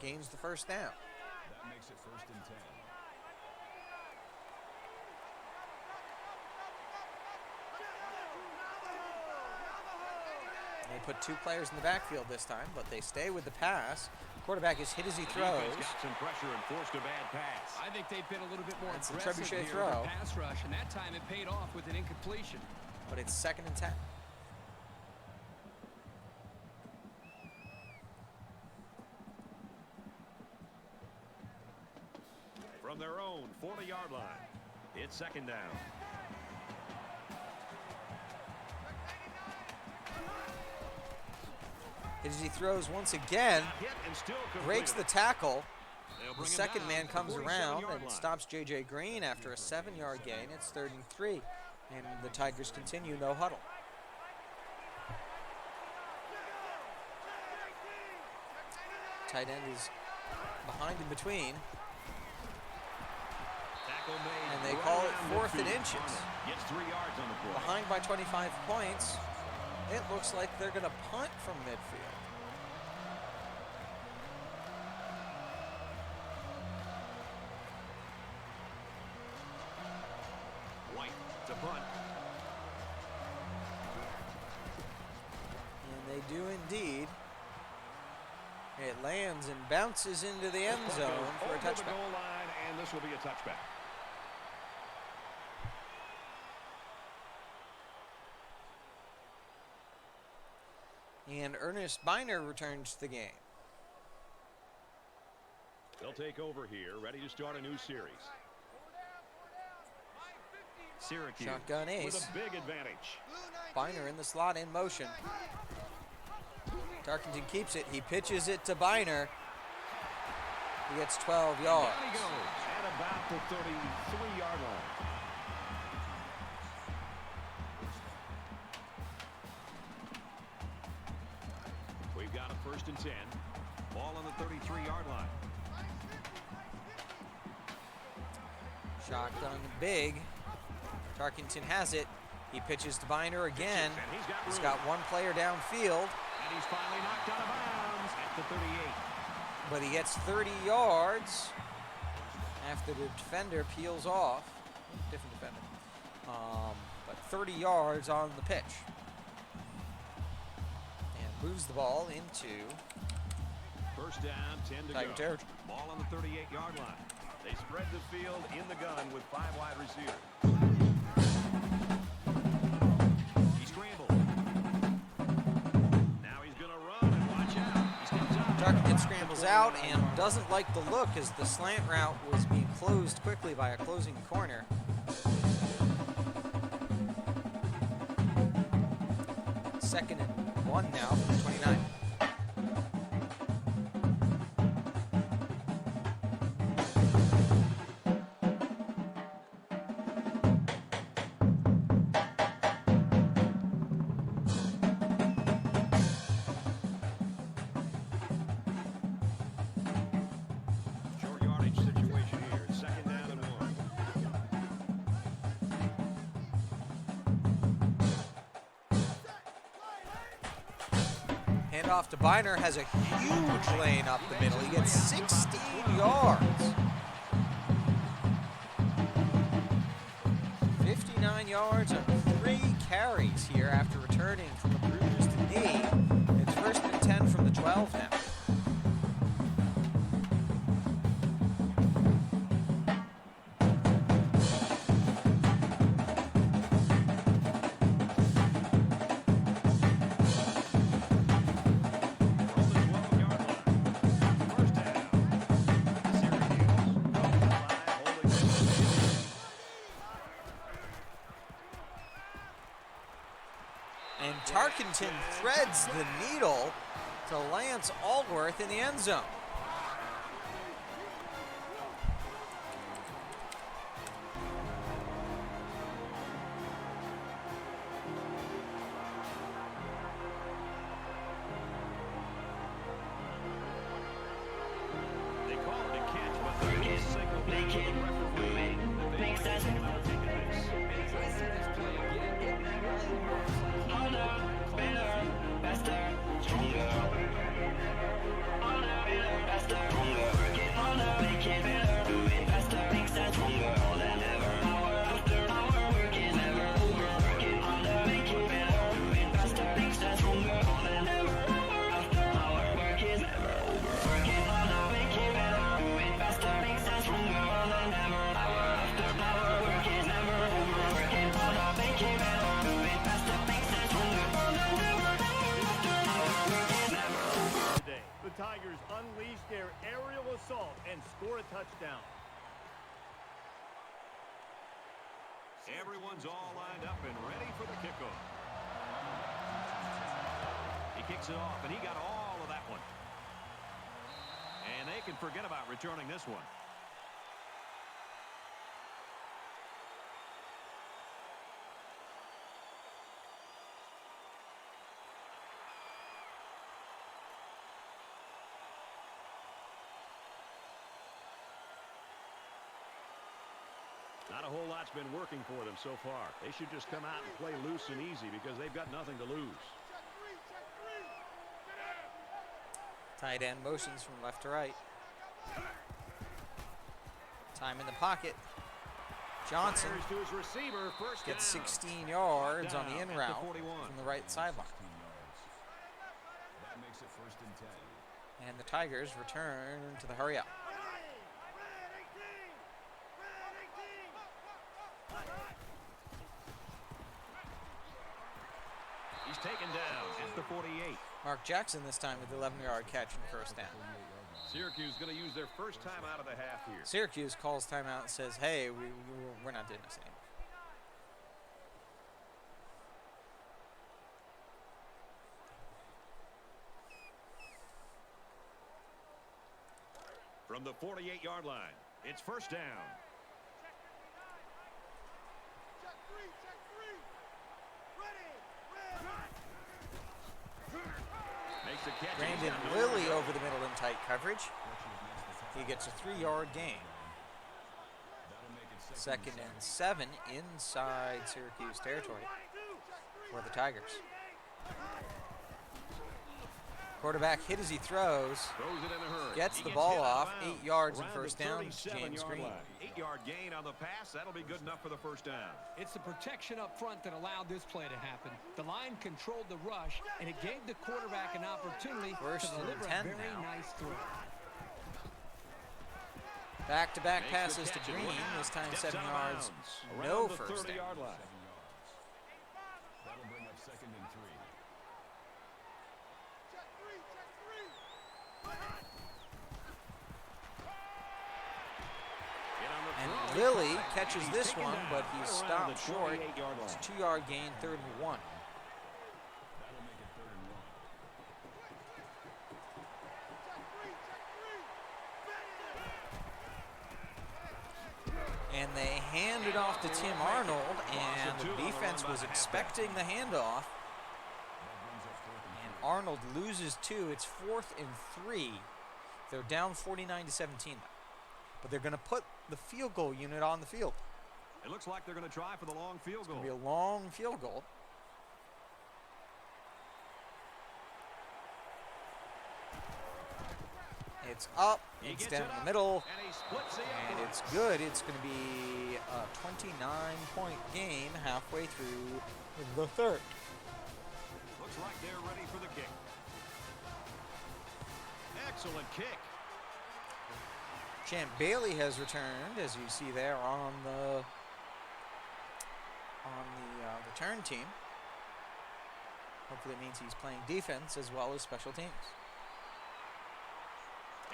gains the first down. That makes it first and 10. They put 2 players in the backfield this time, but they stay with the pass. Quarterback is hit as he throws. Got some pressure and forced a bad pass. I think they've been a little bit more That's a aggressive trebuchet here throw. with the pass rush, and that time it paid off with an incompletion. But it's 2nd and 10. From their own 40-yard line, it's 2nd down. As he throws once again, breaks the tackle. The second man comes around and stops J.J. Green after a 7-yard gain. It's 3rd and 3, and the Tigers continue no huddle. Tight end is behind in between. And they call it 4th and inches. Gets 3 yards on the play. Behind by 25 points. It looks like they're going to punt from midfield. White to punt. And they do indeed. It lands and bounces into the end zone for a Over the touchback. goal line, and this will be a touchback. And Ernest Biner returns to the game. They'll take over here, ready to start a new series. Syracuse Shotgun ace. with a big advantage. Biner in the slot in motion. Tarkenton keeps it. He pitches it to Biner. He gets 12 yards. Down he goes at about the 33-yard line. We've got a 1st and 10. Ball on the 33-yard line. Shotgun big. Tarkenton has it. He pitches to Biner again. He's got 1 player downfield. And he's finally knocked out of bounds at the 38. But he gets 30 yards after the defender peels off. Different defender. But 30 yards on the pitch. And moves the ball into 1st down, 10 to Tiger go. territory. Ball on the 38-yard line. They spread the field in the gun with 5 wide receivers. He scrambled. Now he's going to run and watch out. He steps out. Tarkenton scrambles out and doesn't like the look as the slant route was being closed quickly by a closing corner. Second and 1 now from the 29. Short yardage situation here. 2nd down and 1. Handoff to Biner, has a huge lane up the middle. He gets 16 yards. 59 yards on 3 carries here after returning from a bruised knee. It's 1st and 10 from the 12 now. And Tarkenton threads the needle to Lance Allworth in the end zone. They call it a catch, but they're going to signal back to the referee that they are taking this. score a touchdown. Everyone's all lined up and ready for the kickoff. He kicks it off, and he got all of that one. And they can forget about returning this one. Not a whole lot's been working for them so far. They should just come out and play loose and easy because they've got nothing to lose. Tight end motions from left to right. Time in the pocket. Johnson Fires to his receiver, first gets down. 16 yards on the Down in at the route 41. from the right sideline. That makes it 1st and 10. And the Tigers return to the hurry up. He's taken down at the 48. Mark Jackson this time with the 11-yard catch and first down. Syracuse going to use their first time out of the half here. Syracuse calls timeout and says, hey, we're not doing this anymore. From the 48-yard line, it's first down. Makes the catch. Brandon Lilly over the middle in tight coverage. He gets a 3-yard gain. 2nd and 7 inside Syracuse territory for the Tigers. Quarterback hit as he throws. Throws it in a hurry. Gets He the gets ball hit out off. of bounds 8 yards and around the first down. 37 James yard Green. line. 8-yard gain on the pass. That'll be good enough for the first down. It's the protection up front that allowed this play to happen. The line controlled the rush, and it gave the quarterback an opportunity First to and deliver 10 a very now. nice throw. Back-to-back Makes the passes to catch and Green. went out. This time Steps 7 out of yards. bounds No around the first 30-yard down. line. That'll bring up 2nd and 3. And Lilly catches this one, but he's stopped short. It's a 2-yard gain, 3rd and 1. That'll make it 3rd and 1. And they hand it off to Tim Arnold, and the defense was expecting the handoff. And Arnold loses 2. It's 4th and 3. They're down 49-17 now. But they're going to put the field goal unit on the field. It looks like they're going to try for the long field It's goal. going to be a long field goal. It's up, it's down in the middle, and it's good. It's going to be a 29-point game halfway through the 3rd. Looks like they're ready for the kick. Excellent kick. Champ Bailey has returned, as you see there on the return team. Hopefully it means he's playing defense as well as special teams.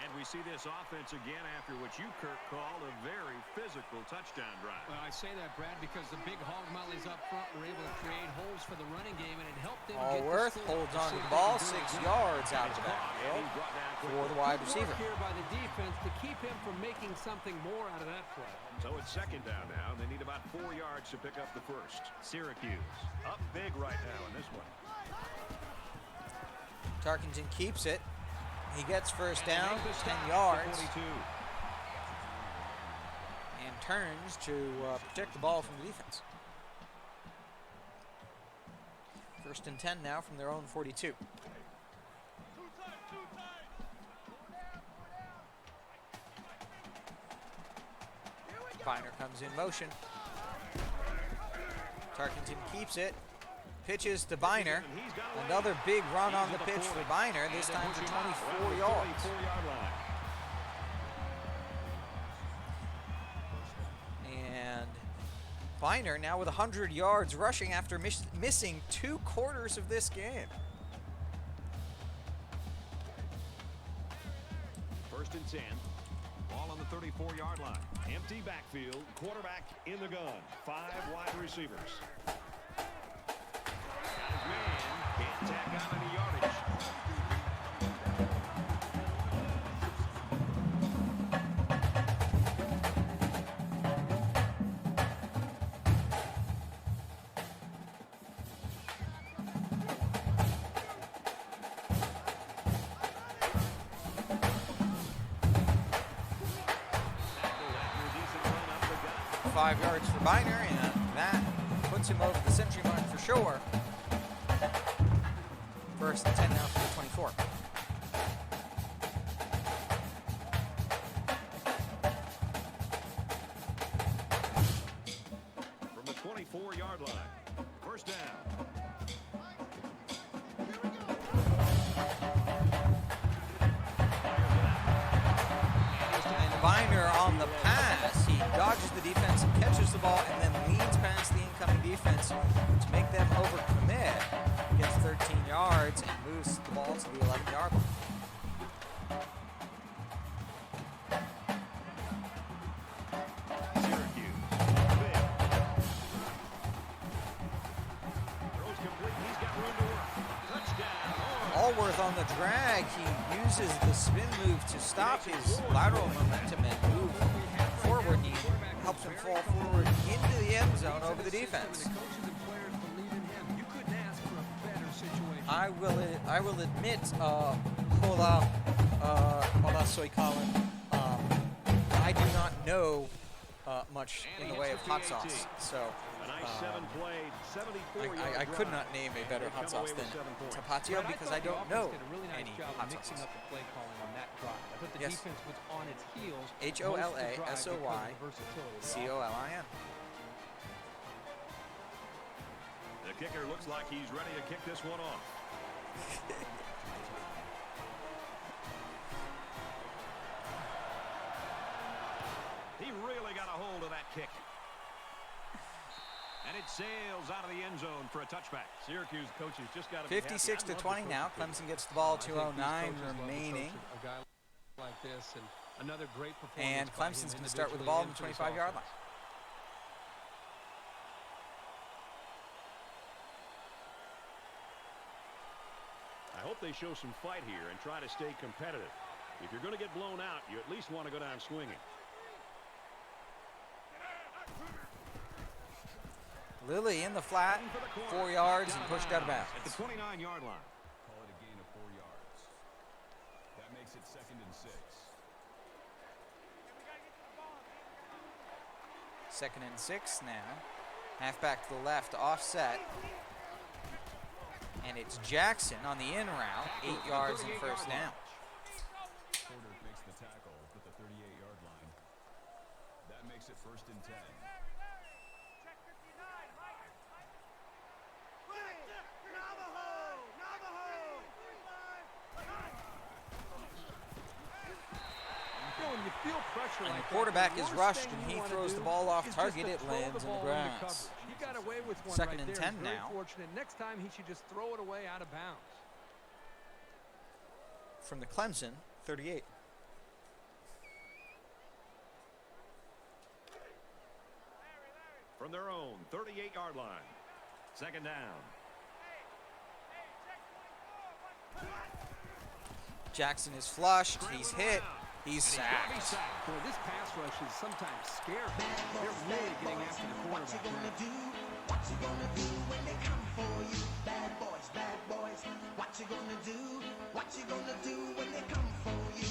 And we see this offense again after what you, Kirk, called a very physical touchdown drive. Well, I say that, Brad, because the big hog mollies up front were able to create holes for the running game, and it helped them get the Allworth score. holds on to See the if they ball, can do 6 it. yards out of the backfield for the wide Good receiver. work here by the defense to keep him from making something more out of that play. So it's 2nd down now. They need about 4 yards to pick up the first. Syracuse up big right now in this one. Tarkenton keeps it. He gets first down, 10 yards, and turns to protect the ball from the defense. 1st and 10 now from their own 42. Viner comes in motion. Tarkenton keeps it. Pitches to Viner. Another big run on the pitch for Viner, this time for 24 yards. And Viner now with 100 yards rushing after missing 2 quarters of this game. 1st and 10. Ball on the 34-yard line. Empty backfield. Quarterback in the gun. 5 wide receivers. Got his man. Can't tack on any yardage. For 5 yards for Biner, and that puts him over the century mark for sure. First and 10 now for the 24. From the 24-yard line. First down. And Biner on the pass, he dodges the defense and catches the ball and then leads past the incoming defense to make them overcommit. Gets 13 yards and moves the ball to the 11-yard line. Syracuse. Big. Throws complete. He's got room to work. Touchdown. Allworth on the drag. He uses the spin move to stop his lateral momentum and move forward. He helps him fall forward into the end zone over the defense. I will admit, hola, soy Colin. I do not know much in the way of hot sauce, so I could not name a better hot sauce than Tapatio because I don't know any hot sauces. Yes. HOLASOYCOLIN. The kicker looks like he's ready to kick this one off. He really got a hold of that kick. And it sails out of the end zone for a touchback. Syracuse coaches just got to be 56-20 now. Clemson gets the ball, 2:09 remaining. A guy like this and another great performance. And Clemson's going to start with the ball on the 25-yard line. I hope they show some fight here and try to stay competitive. If you're going to get blown out, you at least want to go down swinging. Lilly in the flat, 4 yards and pushed out of bounds. At the 29-yard line. Call it a gain of 4 yards. That makes it 2nd and 6. 2nd and 6 now. Halfback to the left, offset. And it's Jackson on the in route, 8 yards and first down. Porter makes the tackle at the 38-yard line. That makes it 1st and 10. And the quarterback is rushed and he throws the ball off target. It lands in the grass. He got away with one 2nd right and there. 10 Very now. fortunate. Next time he should just throw it away out of bounds. From the Clemson 38. From their own 38-yard line. 2nd down. Jackson is flushed. He's hit. He's sacked. Boy, this pass rush is sometimes scary. They're really getting after the quarterback. What you gonna do when they come for you? Bad boys, bad boys. What you gonna do? What you gonna do when they come for you?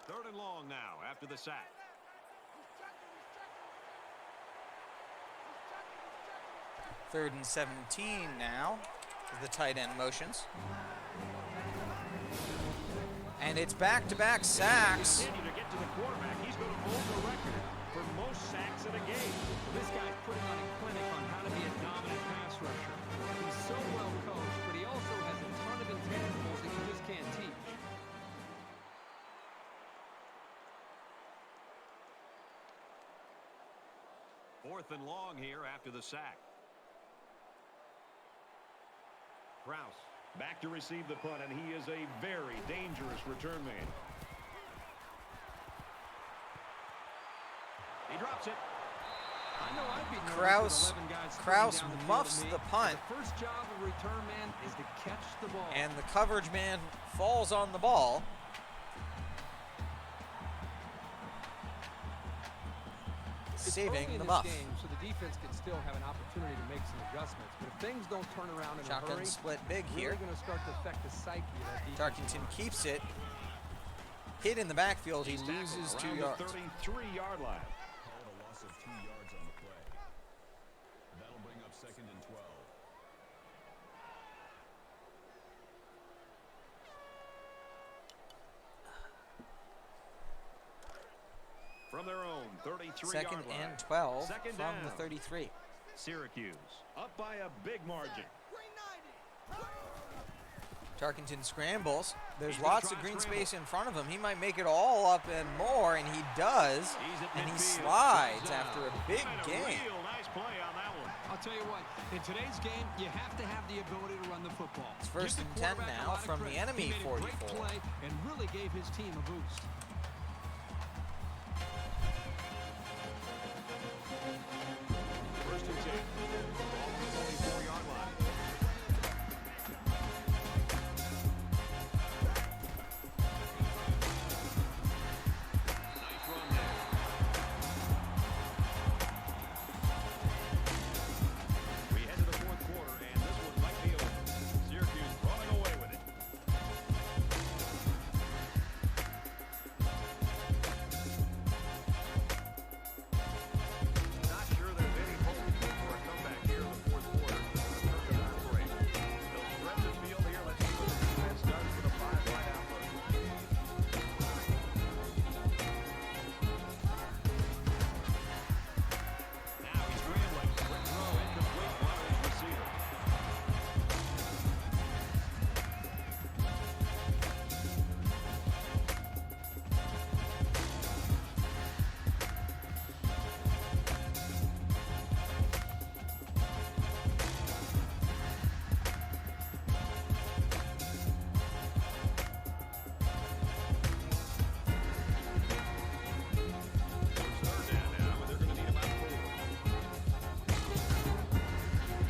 Third and long now after the sack. Third and 17 now as the tight end motions. And it's back-to-back sacks. Continue to get to the quarterback. He's going to hold the record for most sacks in a game. This guy's putting on a clinic on how to be a dominant pass rusher. He's so well coached, but he also has a ton of intangibles that you just can't teach. 4th and long here after the sack. Krause back to receive the punt, and he is a very dangerous return man. He drops it. I know I'd be Krause muffs the punt. The first job of a return man is to catch the ball. And the coverage man falls on the ball. Saving the muff. Game, so the defense can still have an opportunity to make some adjustments. But if things don't turn around in a hurry, split big really here. going to start to affect the psyche of that defense. Tarkington keeps it. Hit in the backfield. He loses 2 yards. 33-yard line. Called a loss of 2 yards on the play. That'll bring up 2nd and 12. From their own 33-yard line. 2nd and 12 Second from down. the 33. Syracuse up by a big margin. Tarkington scrambles. There's lots of green space in front of him. He might make it all up and more, and he does. And he slides after a big gain. Real nice play on that one. I'll tell you what, in today's game, you have to have the ability to run the football. It's 1st and 10 now from the enemy 44. Great play and really gave his team a boost. First and 10. Ball on the 44-yard line. Nice run there. We head to the 4th quarter, and this one might be over. Syracuse running away with it. Not sure there's any hope for a comeback here in the 4th quarter. They'll spread the field here. Let's see what the defense does with a 5-wide outlook. Now he's scrambling. Quick throw incomplete. One of his receivers. Third down now, but they're going to need about 4.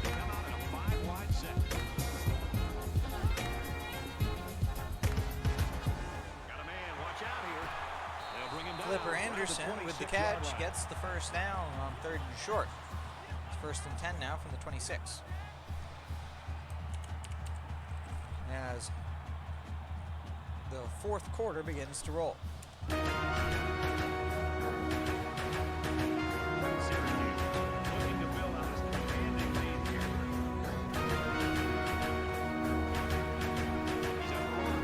They come out in a 5-wide set. Got a man, watch out here. They'll bring him down. Flipper around Anderson with the 26-yard catch line. gets the first down on 3rd and short. It's 1st and 10 now from the 26. As the 4th quarter begins to roll. Syracuse looking to build on this commanding lead here. He's up the run.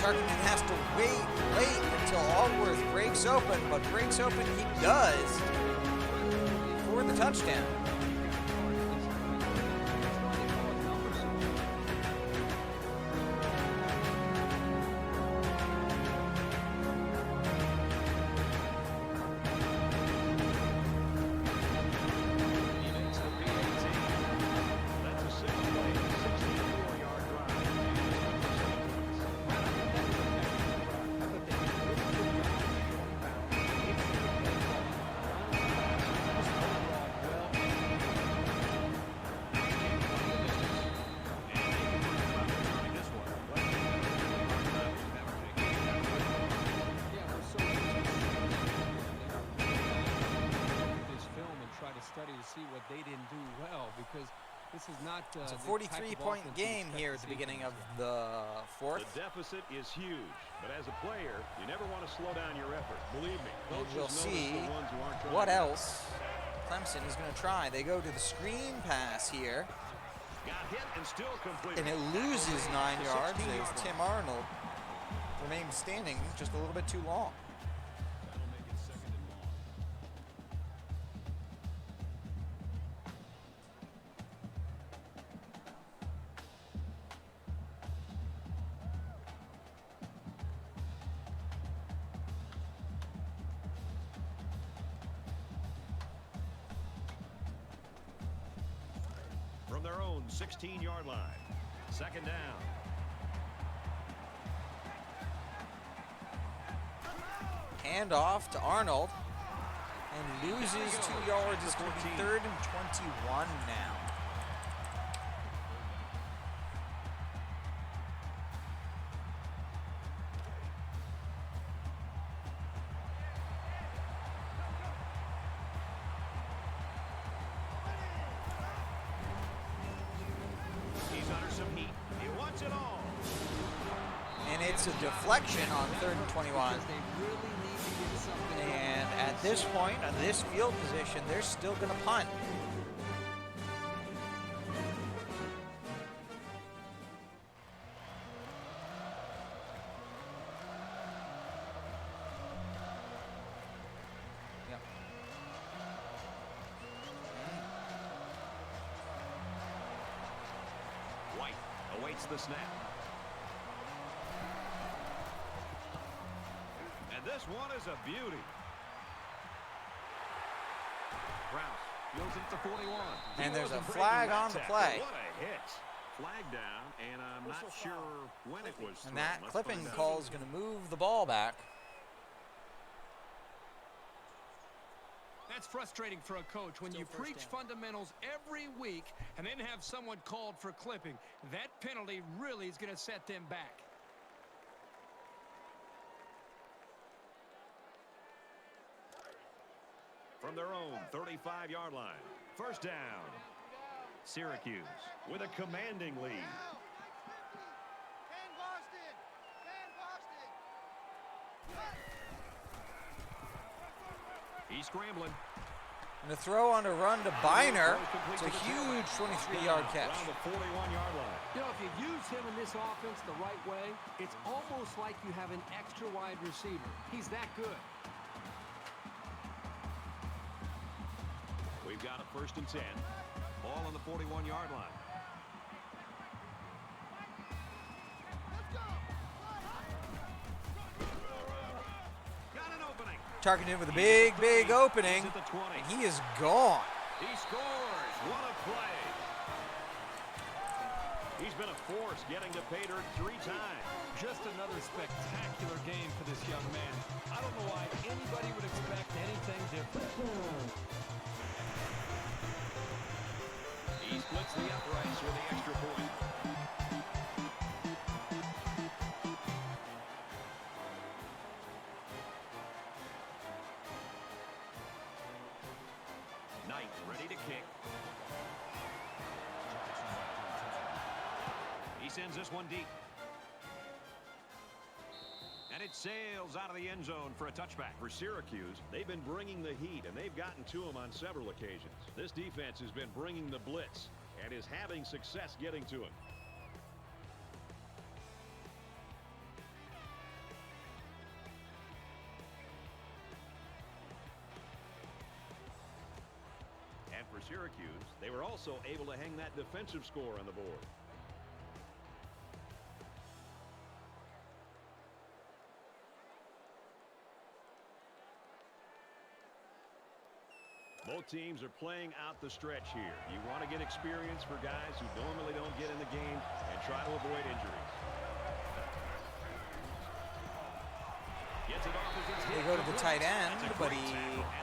Tarkington has to wait late until Allworth breaks open, but breaks open he does for the touchdown. He makes the PAT. That's a 6-play, 64-yard drive. This film and try to study to see what they didn't do well, because this is not It's a the type of 43-point offense you game expect here to at the see beginning from of this the 4th. The deficit is huge, but as a player, you never want to slow down your effort. Believe me, And coaches we'll notice see the ones who aren't trying. what else Clemson is going to try. They go to the screen pass here, Got hit and still complete. and it loses 9 The yards 16-yard as Tim Arnold remains standing just a little bit too long. That'll make it 2nd and long. own 16-yard line. Second down. Handoff to Arnold. And loses 2 yards. It's going to be 3rd and 21 now. He's under some heat. He wants it all. And it's a deflection on 3rd and 21. And at this point, on this field position, they're still going to punt. Yep. White awaits the snap. And this one is a beauty. Rouse fields it to 41. And there's a flag on the play. What a hit. Flag down, and I'm not sure when it was thrown. And that Let's clipping find out. call is going to move the ball back. That's frustrating for a coach when you preach fundamentals every week and then have someone called for clipping. That penalty really is going to set them back. From their own 35-yard line. First down. Syracuse with a commanding lead. He's scrambling. And the throw on a run to Biner. It's a huge 23-yard catch. Around the 41-yard line. You know, if you use him in this offense the right way, it's almost like you have an extra wide receiver. He's that good. We've got a 1st and 10. Ball on the 41-yard line. Got an opening. Targeted with a big, big opening. And he is gone. He scores. What a play. He's been a force getting to pay dirt 3 times. Just another spectacular game for this young man. I don't know why anybody would expect anything different. He splits the uprights with the extra point. Knight ready to kick. He sends this one deep. And it sails out of the end zone for a touchback. For Syracuse, they've been bringing the heat, and they've gotten to him on several occasions. This defense has been bringing the blitz and is having success getting to him. And for Syracuse, they were also able to hang that defensive score on the board. Both teams are playing out the stretch here. You want to get experience for guys who normally don't get in the game and try to avoid injuries. Gets it off as it's They hit. go to the tight end, but he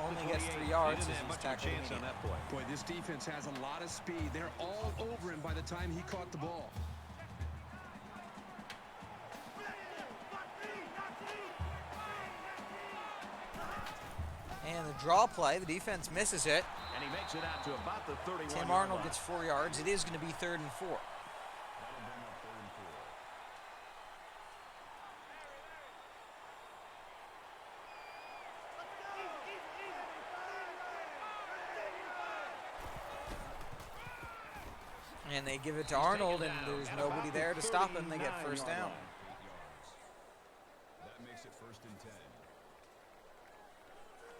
only gets 3 yards as he's tackled. On that play. Boy, this defense has a lot of speed. They're all over him by the time he caught the ball. And the draw play, the defense misses it. And he makes it out to about the 31. Tim Arnold gets 4 yards. It is going to be 3rd and 4. That'll bring up 3rd and 4. And they give it to Arnold, and there's nobody there to stop him. They get 1st down. 8 yards. That makes it 1st and 10.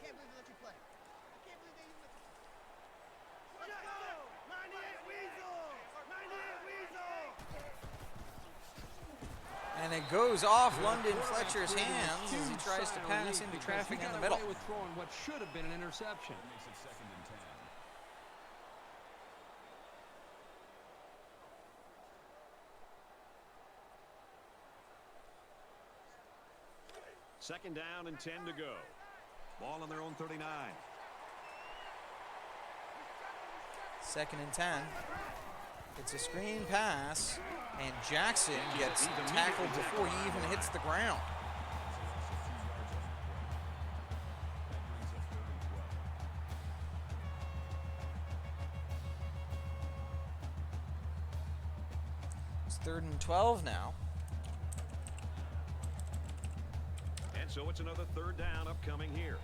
Can't believe they let you play. I can't believe they even let you play. Let's go! 98 Weasel! 98 Weasel! And it goes off London Fletcher's hands as he tries to pass into traffic in the middle. With throwing what should have been an interception. That makes it 2nd and 10. 2nd down and 10 to go. Ball on their own 39. 2nd and 10. It's a screen pass, and Jackson gets tackled before he even hits the ground. It's 3rd and 12 now. And so it's another 3rd down upcoming here.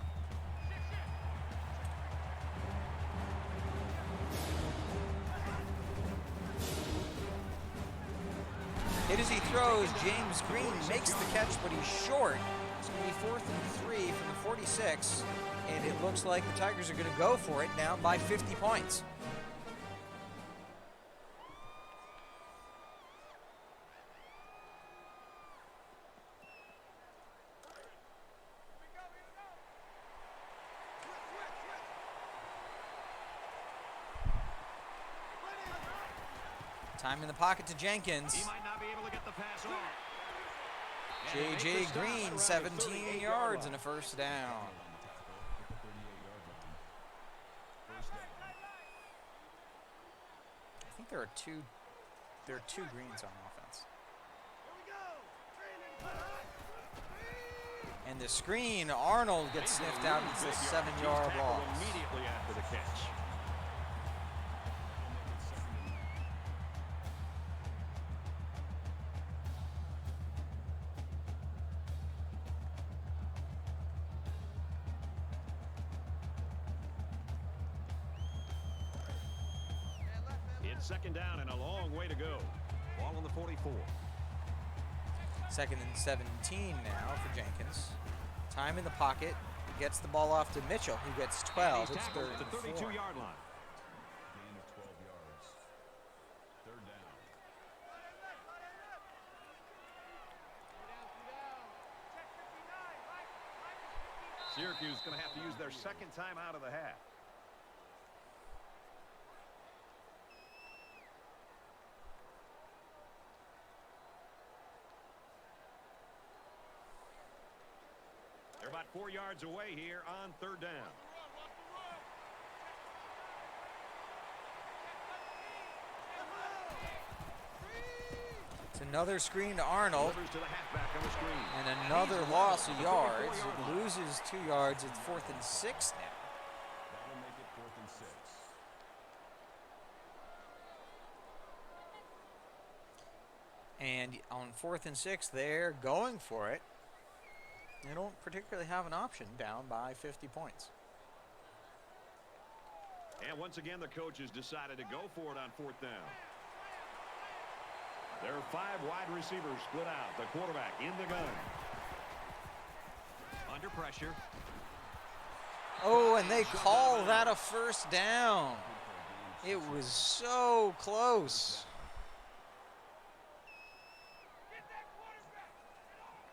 Hit as he throws, James Green makes the catch, but he's short. It's going to be 4th and 3 from the 46, and it looks like the Tigers are going to go for it, down by 50 points. Time in the pocket to Jenkins. He might not be able to get the pass off. J.J. Green, 17 yards and a 1st down. I think there are two Greens on offense. And the screen, Arnold gets sniffed out. It's a 7-yard loss. Immediately after the catch. It's 2nd down and a long way to go. Ball on the 44. 2nd and 17 now for Jenkins. Time in the pocket. Gets the ball off to Mitchell, who gets 12. It's 3rd at the and 4. 32-yard line. Gain of 12 yards. 3rd down. Syracuse going to have to use their 2nd time out of the half. They're about 4 yards away here on 3rd down. It's another screen to Arnold. To the halfback on the screen. And another loss of yards. It loses 2 yards. It's 4th and 6 now. That'll make it 4th and 6. And on 4th and 6, they're going for it. They don't particularly have an option, down by 50 points. And once again, the coaches decided to go for it on 4th down. There are 5 wide receivers split out. The quarterback in the gun. Under pressure. Oh, and they call that a 1st down. It was so close.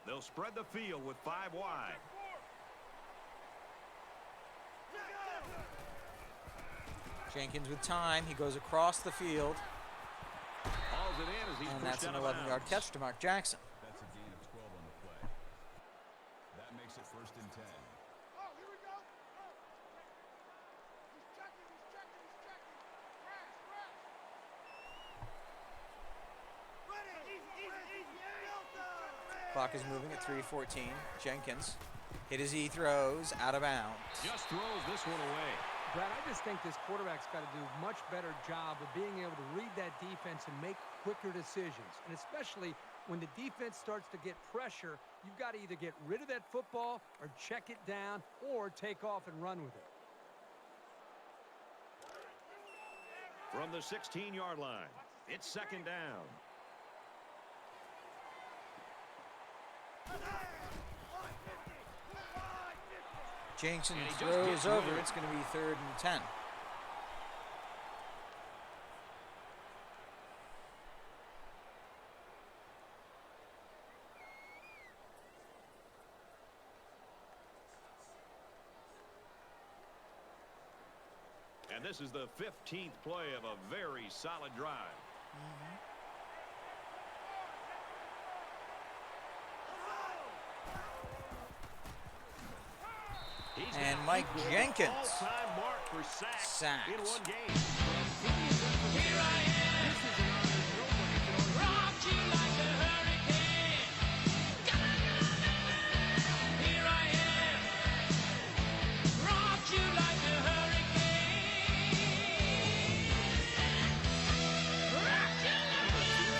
They'll spread the field with 5 wide. Jenkins with time. He goes across the field. Hauls it in as he's And pushed that's an out of 11-yard bounds. catch to Mark Jackson. That's a gain of 12 on the play. That makes it 1st and 10. Clock is moving at 3:14. Jenkins hit as he throws, out of bounds. Just throws this one away. Brad, I just think this quarterback's got to do a much better job of being able to read that defense and make quicker decisions. And especially when the defense starts to get pressure, you've got to either get rid of that football or check it down or take off and run with it. From the 16-yard line, it's 2nd down. Jenkins throws over. It's going to be 3rd and 10. And this is the 15th play of a very solid drive. And Mike Jenkins all-time mark for sacks sacked. in one game. Here I am. This is an honor rock you like a hurricane. Here I am. Rock you like a hurricane. Rock you like a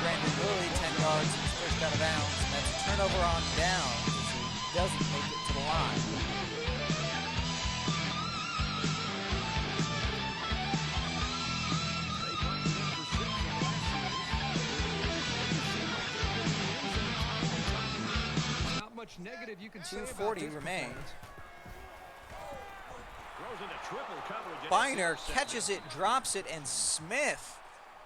Brandon Lilly, 10 yards, he's pushed out of bounds, and that's a turnover on downs as he doesn't make it to the line. Not much negative you can say about 2:40 this remains. performance. Throws into triple coverage. and Biner it's catches it, drops it, and Smith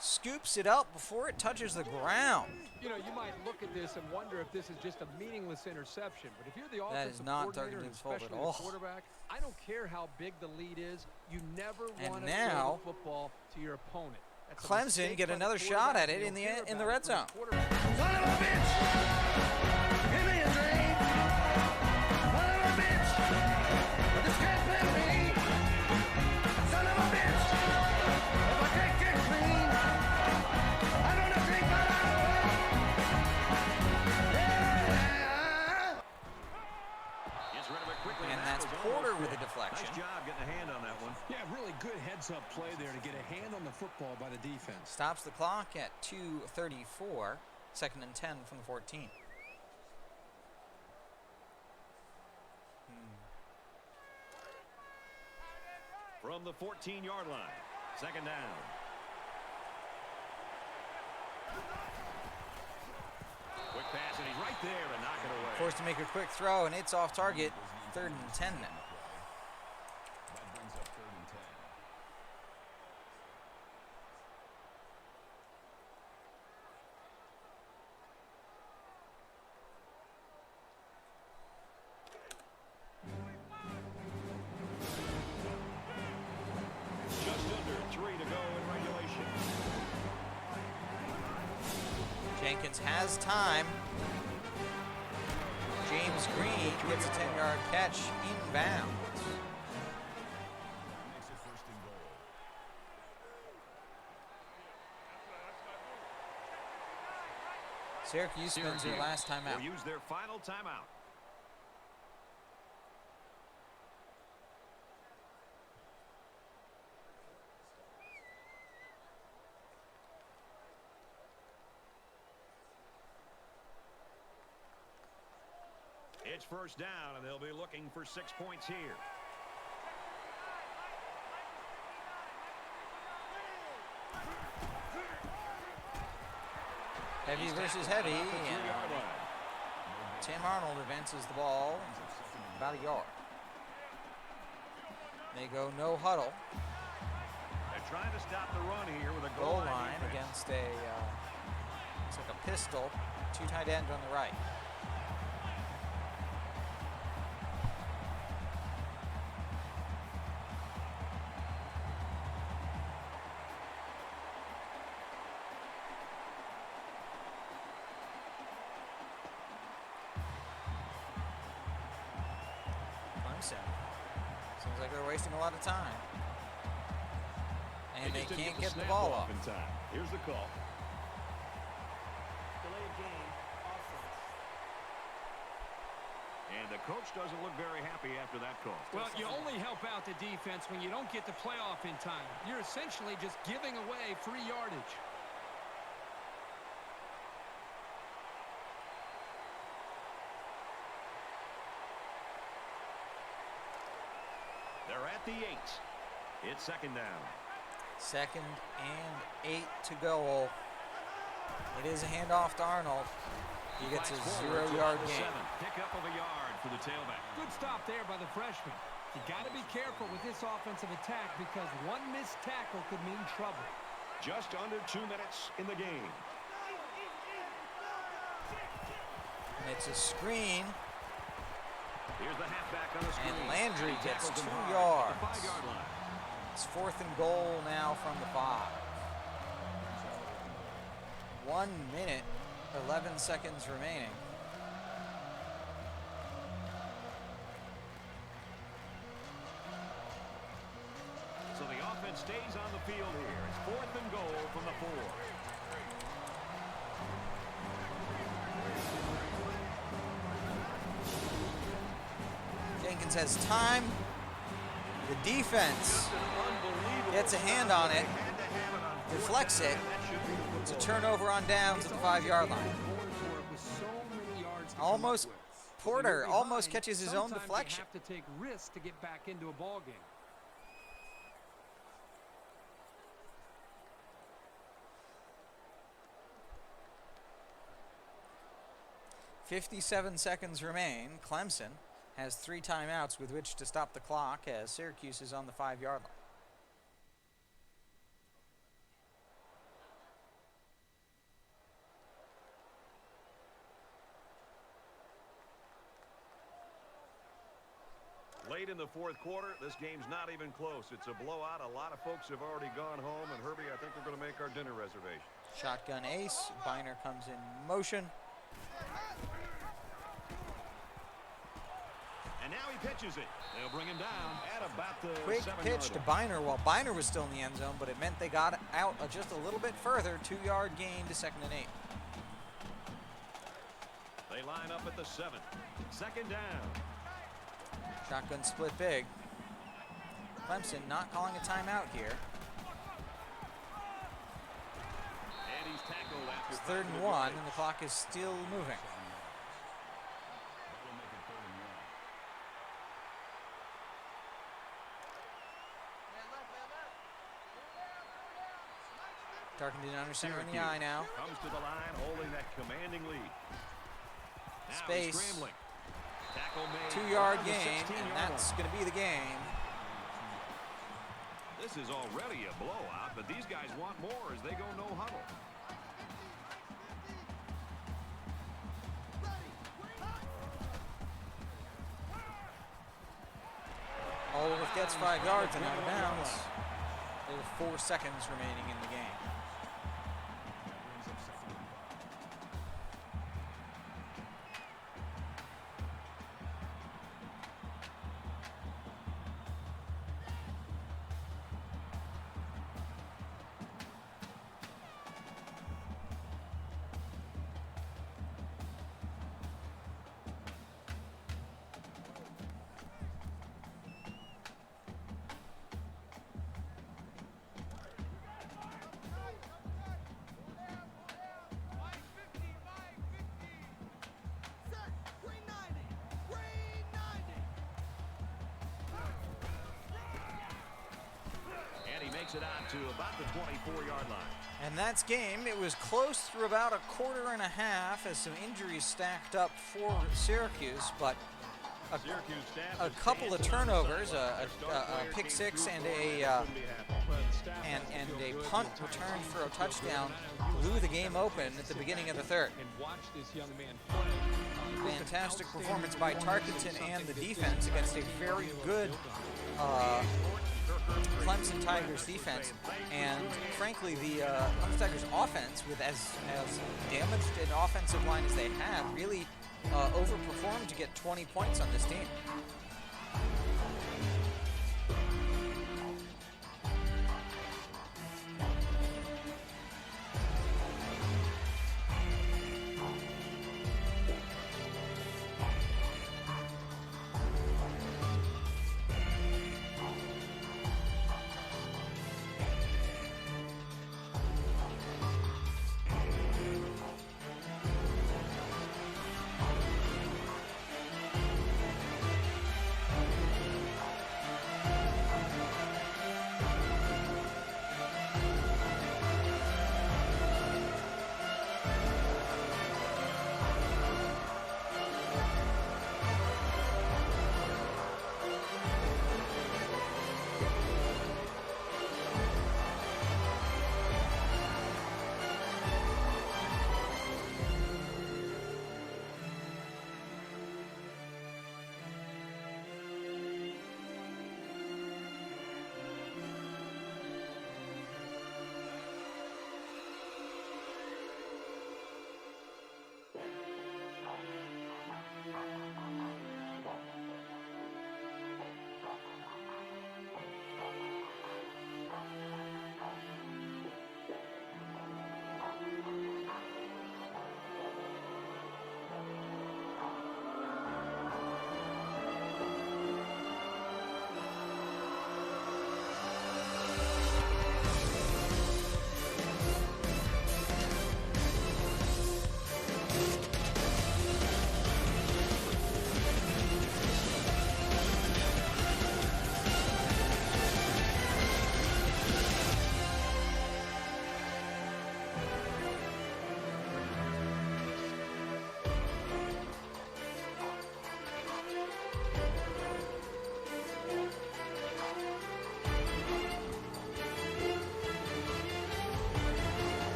scoops it up before it touches the ground. You know, you might look at this and wonder if this is just a meaningless interception, but if you're the That is offensive not coordinator, targeting and fault at especially all. the quarterback, I don't care how big the lead is, you never And want to now, throw the football to your opponent. That's a Clemson mistake get by the another shot quarterback, at it and in the you'll hear in the about red it from zone. the quarterback. son of a bitch. Give me a drink. Son of a bitch. But this can't play me. Son of a bitch. If I can't get clean, I'm gonna drink my life away. Yeah. Gets rid of it quickly. And that that's was Porter almost with a it. deflection. Nice job getting a hand on that one. Yeah, really good heads-up play there to get a hand on the football by the defense. Stops the clock at 2:34, 2nd and 10 from the 14. From the 14-yard line. Second down. Quick pass, and he's right there to knock it away. Forced to make a quick throw, and it's off target. 3rd and 10 now. That brings up 3rd and 10. Just under 3 to go in regulation. Jenkins has time. James Green gets a 10-yard catch inbounds. Makes it 1st and goal. Syracuse spends their last timeout. Will use their final timeout. It's 1st down, and they'll be looking for 6 points here. Heavy versus heavy, and Tim Arnold advances the ball about a yard. They go no huddle. They're trying to stop the run here with a Goal line against a, it's like a pistol, 2 tight ends on the right. Clemson. Seems like they're wasting a lot of time. And they can't get the ball off. in time. Here's the call. Delayed game, offense. And the coach doesn't look very happy after that call. Well, you only help out the defense when you don't get the playoff in time. You're essentially just giving away free yardage. They're at the 8. It's 2nd down. 2nd and 8 to go. It is a handoff to Arnold. He gets a 0-yard gain. Pickup of a yard for the tailback. Good stop there by the freshman. You got to be careful with this offensive attack because one missed tackle could mean trouble. Just under 2 minutes in the game. And it's a screen. Here's the halfback on the screen. And Landry He gets tackles 2 him hard yards. at the 5-yard line. It's 4th and goal now from the 5. 1 minute, 11 seconds remaining. So the offense stays on the field here. It's 4th and goal from the 4. Jenkins has time. The defense gets a hand on it, deflects it. It's a turnover on downs at the 5-yard line. Almost, Porter almost catches his own deflection. You have to take risks to get back into a ball game. .57 seconds remain. Clemson has 3 timeouts with which to stop the clock as Syracuse is on the 5-yard line. Late in the 4th quarter, this game's not even close. It's a blowout. A lot of folks have already gone home, and Herbie, I think we're going to make our dinner reservation. Shotgun ace. Biner comes in motion. And now he pitches it. They'll bring him down at about the Quick 7-yard pitch to line. Biner while Biner was still in the end zone, but it meant they got out just a little bit further. 2-yard gain to 2nd and 8. They line up at the 7. 2nd down. Shotgun split big. Clemson not calling a timeout here. And he's tackled after It's 3rd and 1, and the clock is still moving. Tarkenton under center in the eye now. Comes to the line, holding that commanding lead. Now Space. he's scrambling. Tackle made. 2-yard on the gain, 16-yard and that's line. going to be the game. This is already a blowout, but these guys want more as they go no huddle. Oliver gets 5 yards and out of bounds. There's 4 seconds remaining in the game. Makes it out to about the 24-yard line. And that's game. It was close through about a quarter and a half as some injuries stacked up for Syracuse, but a couple of turnovers, a pick six and a punt returned for a touchdown blew the game open at the beginning of the 3rd. Fantastic performance by Tarkenton and the defense against a very good Clemson Tigers defense, and frankly the Clemson Tigers offense, with as damaged an offensive line as they have, really overperformed to get 20 points on this team.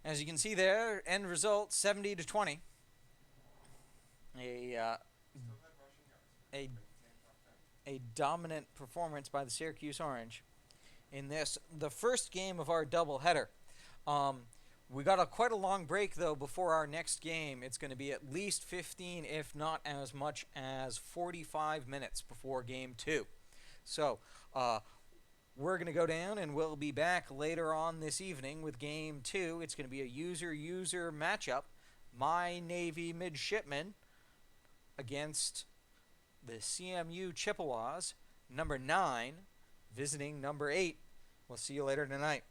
As you can see there, end result 70-20. A dominant performance by the Syracuse Orange in this, the first game of our doubleheader. We got quite a long break, though, before our next game. It's going to be at least 15, if not as much as 45 minutes before Game 2. So, we're going to go down, and we'll be back later on this evening with Game 2. It's going to be a user-user matchup. My Navy Midshipmen against the CMU Chippewas, number 9, visiting number 8. We'll see you later tonight.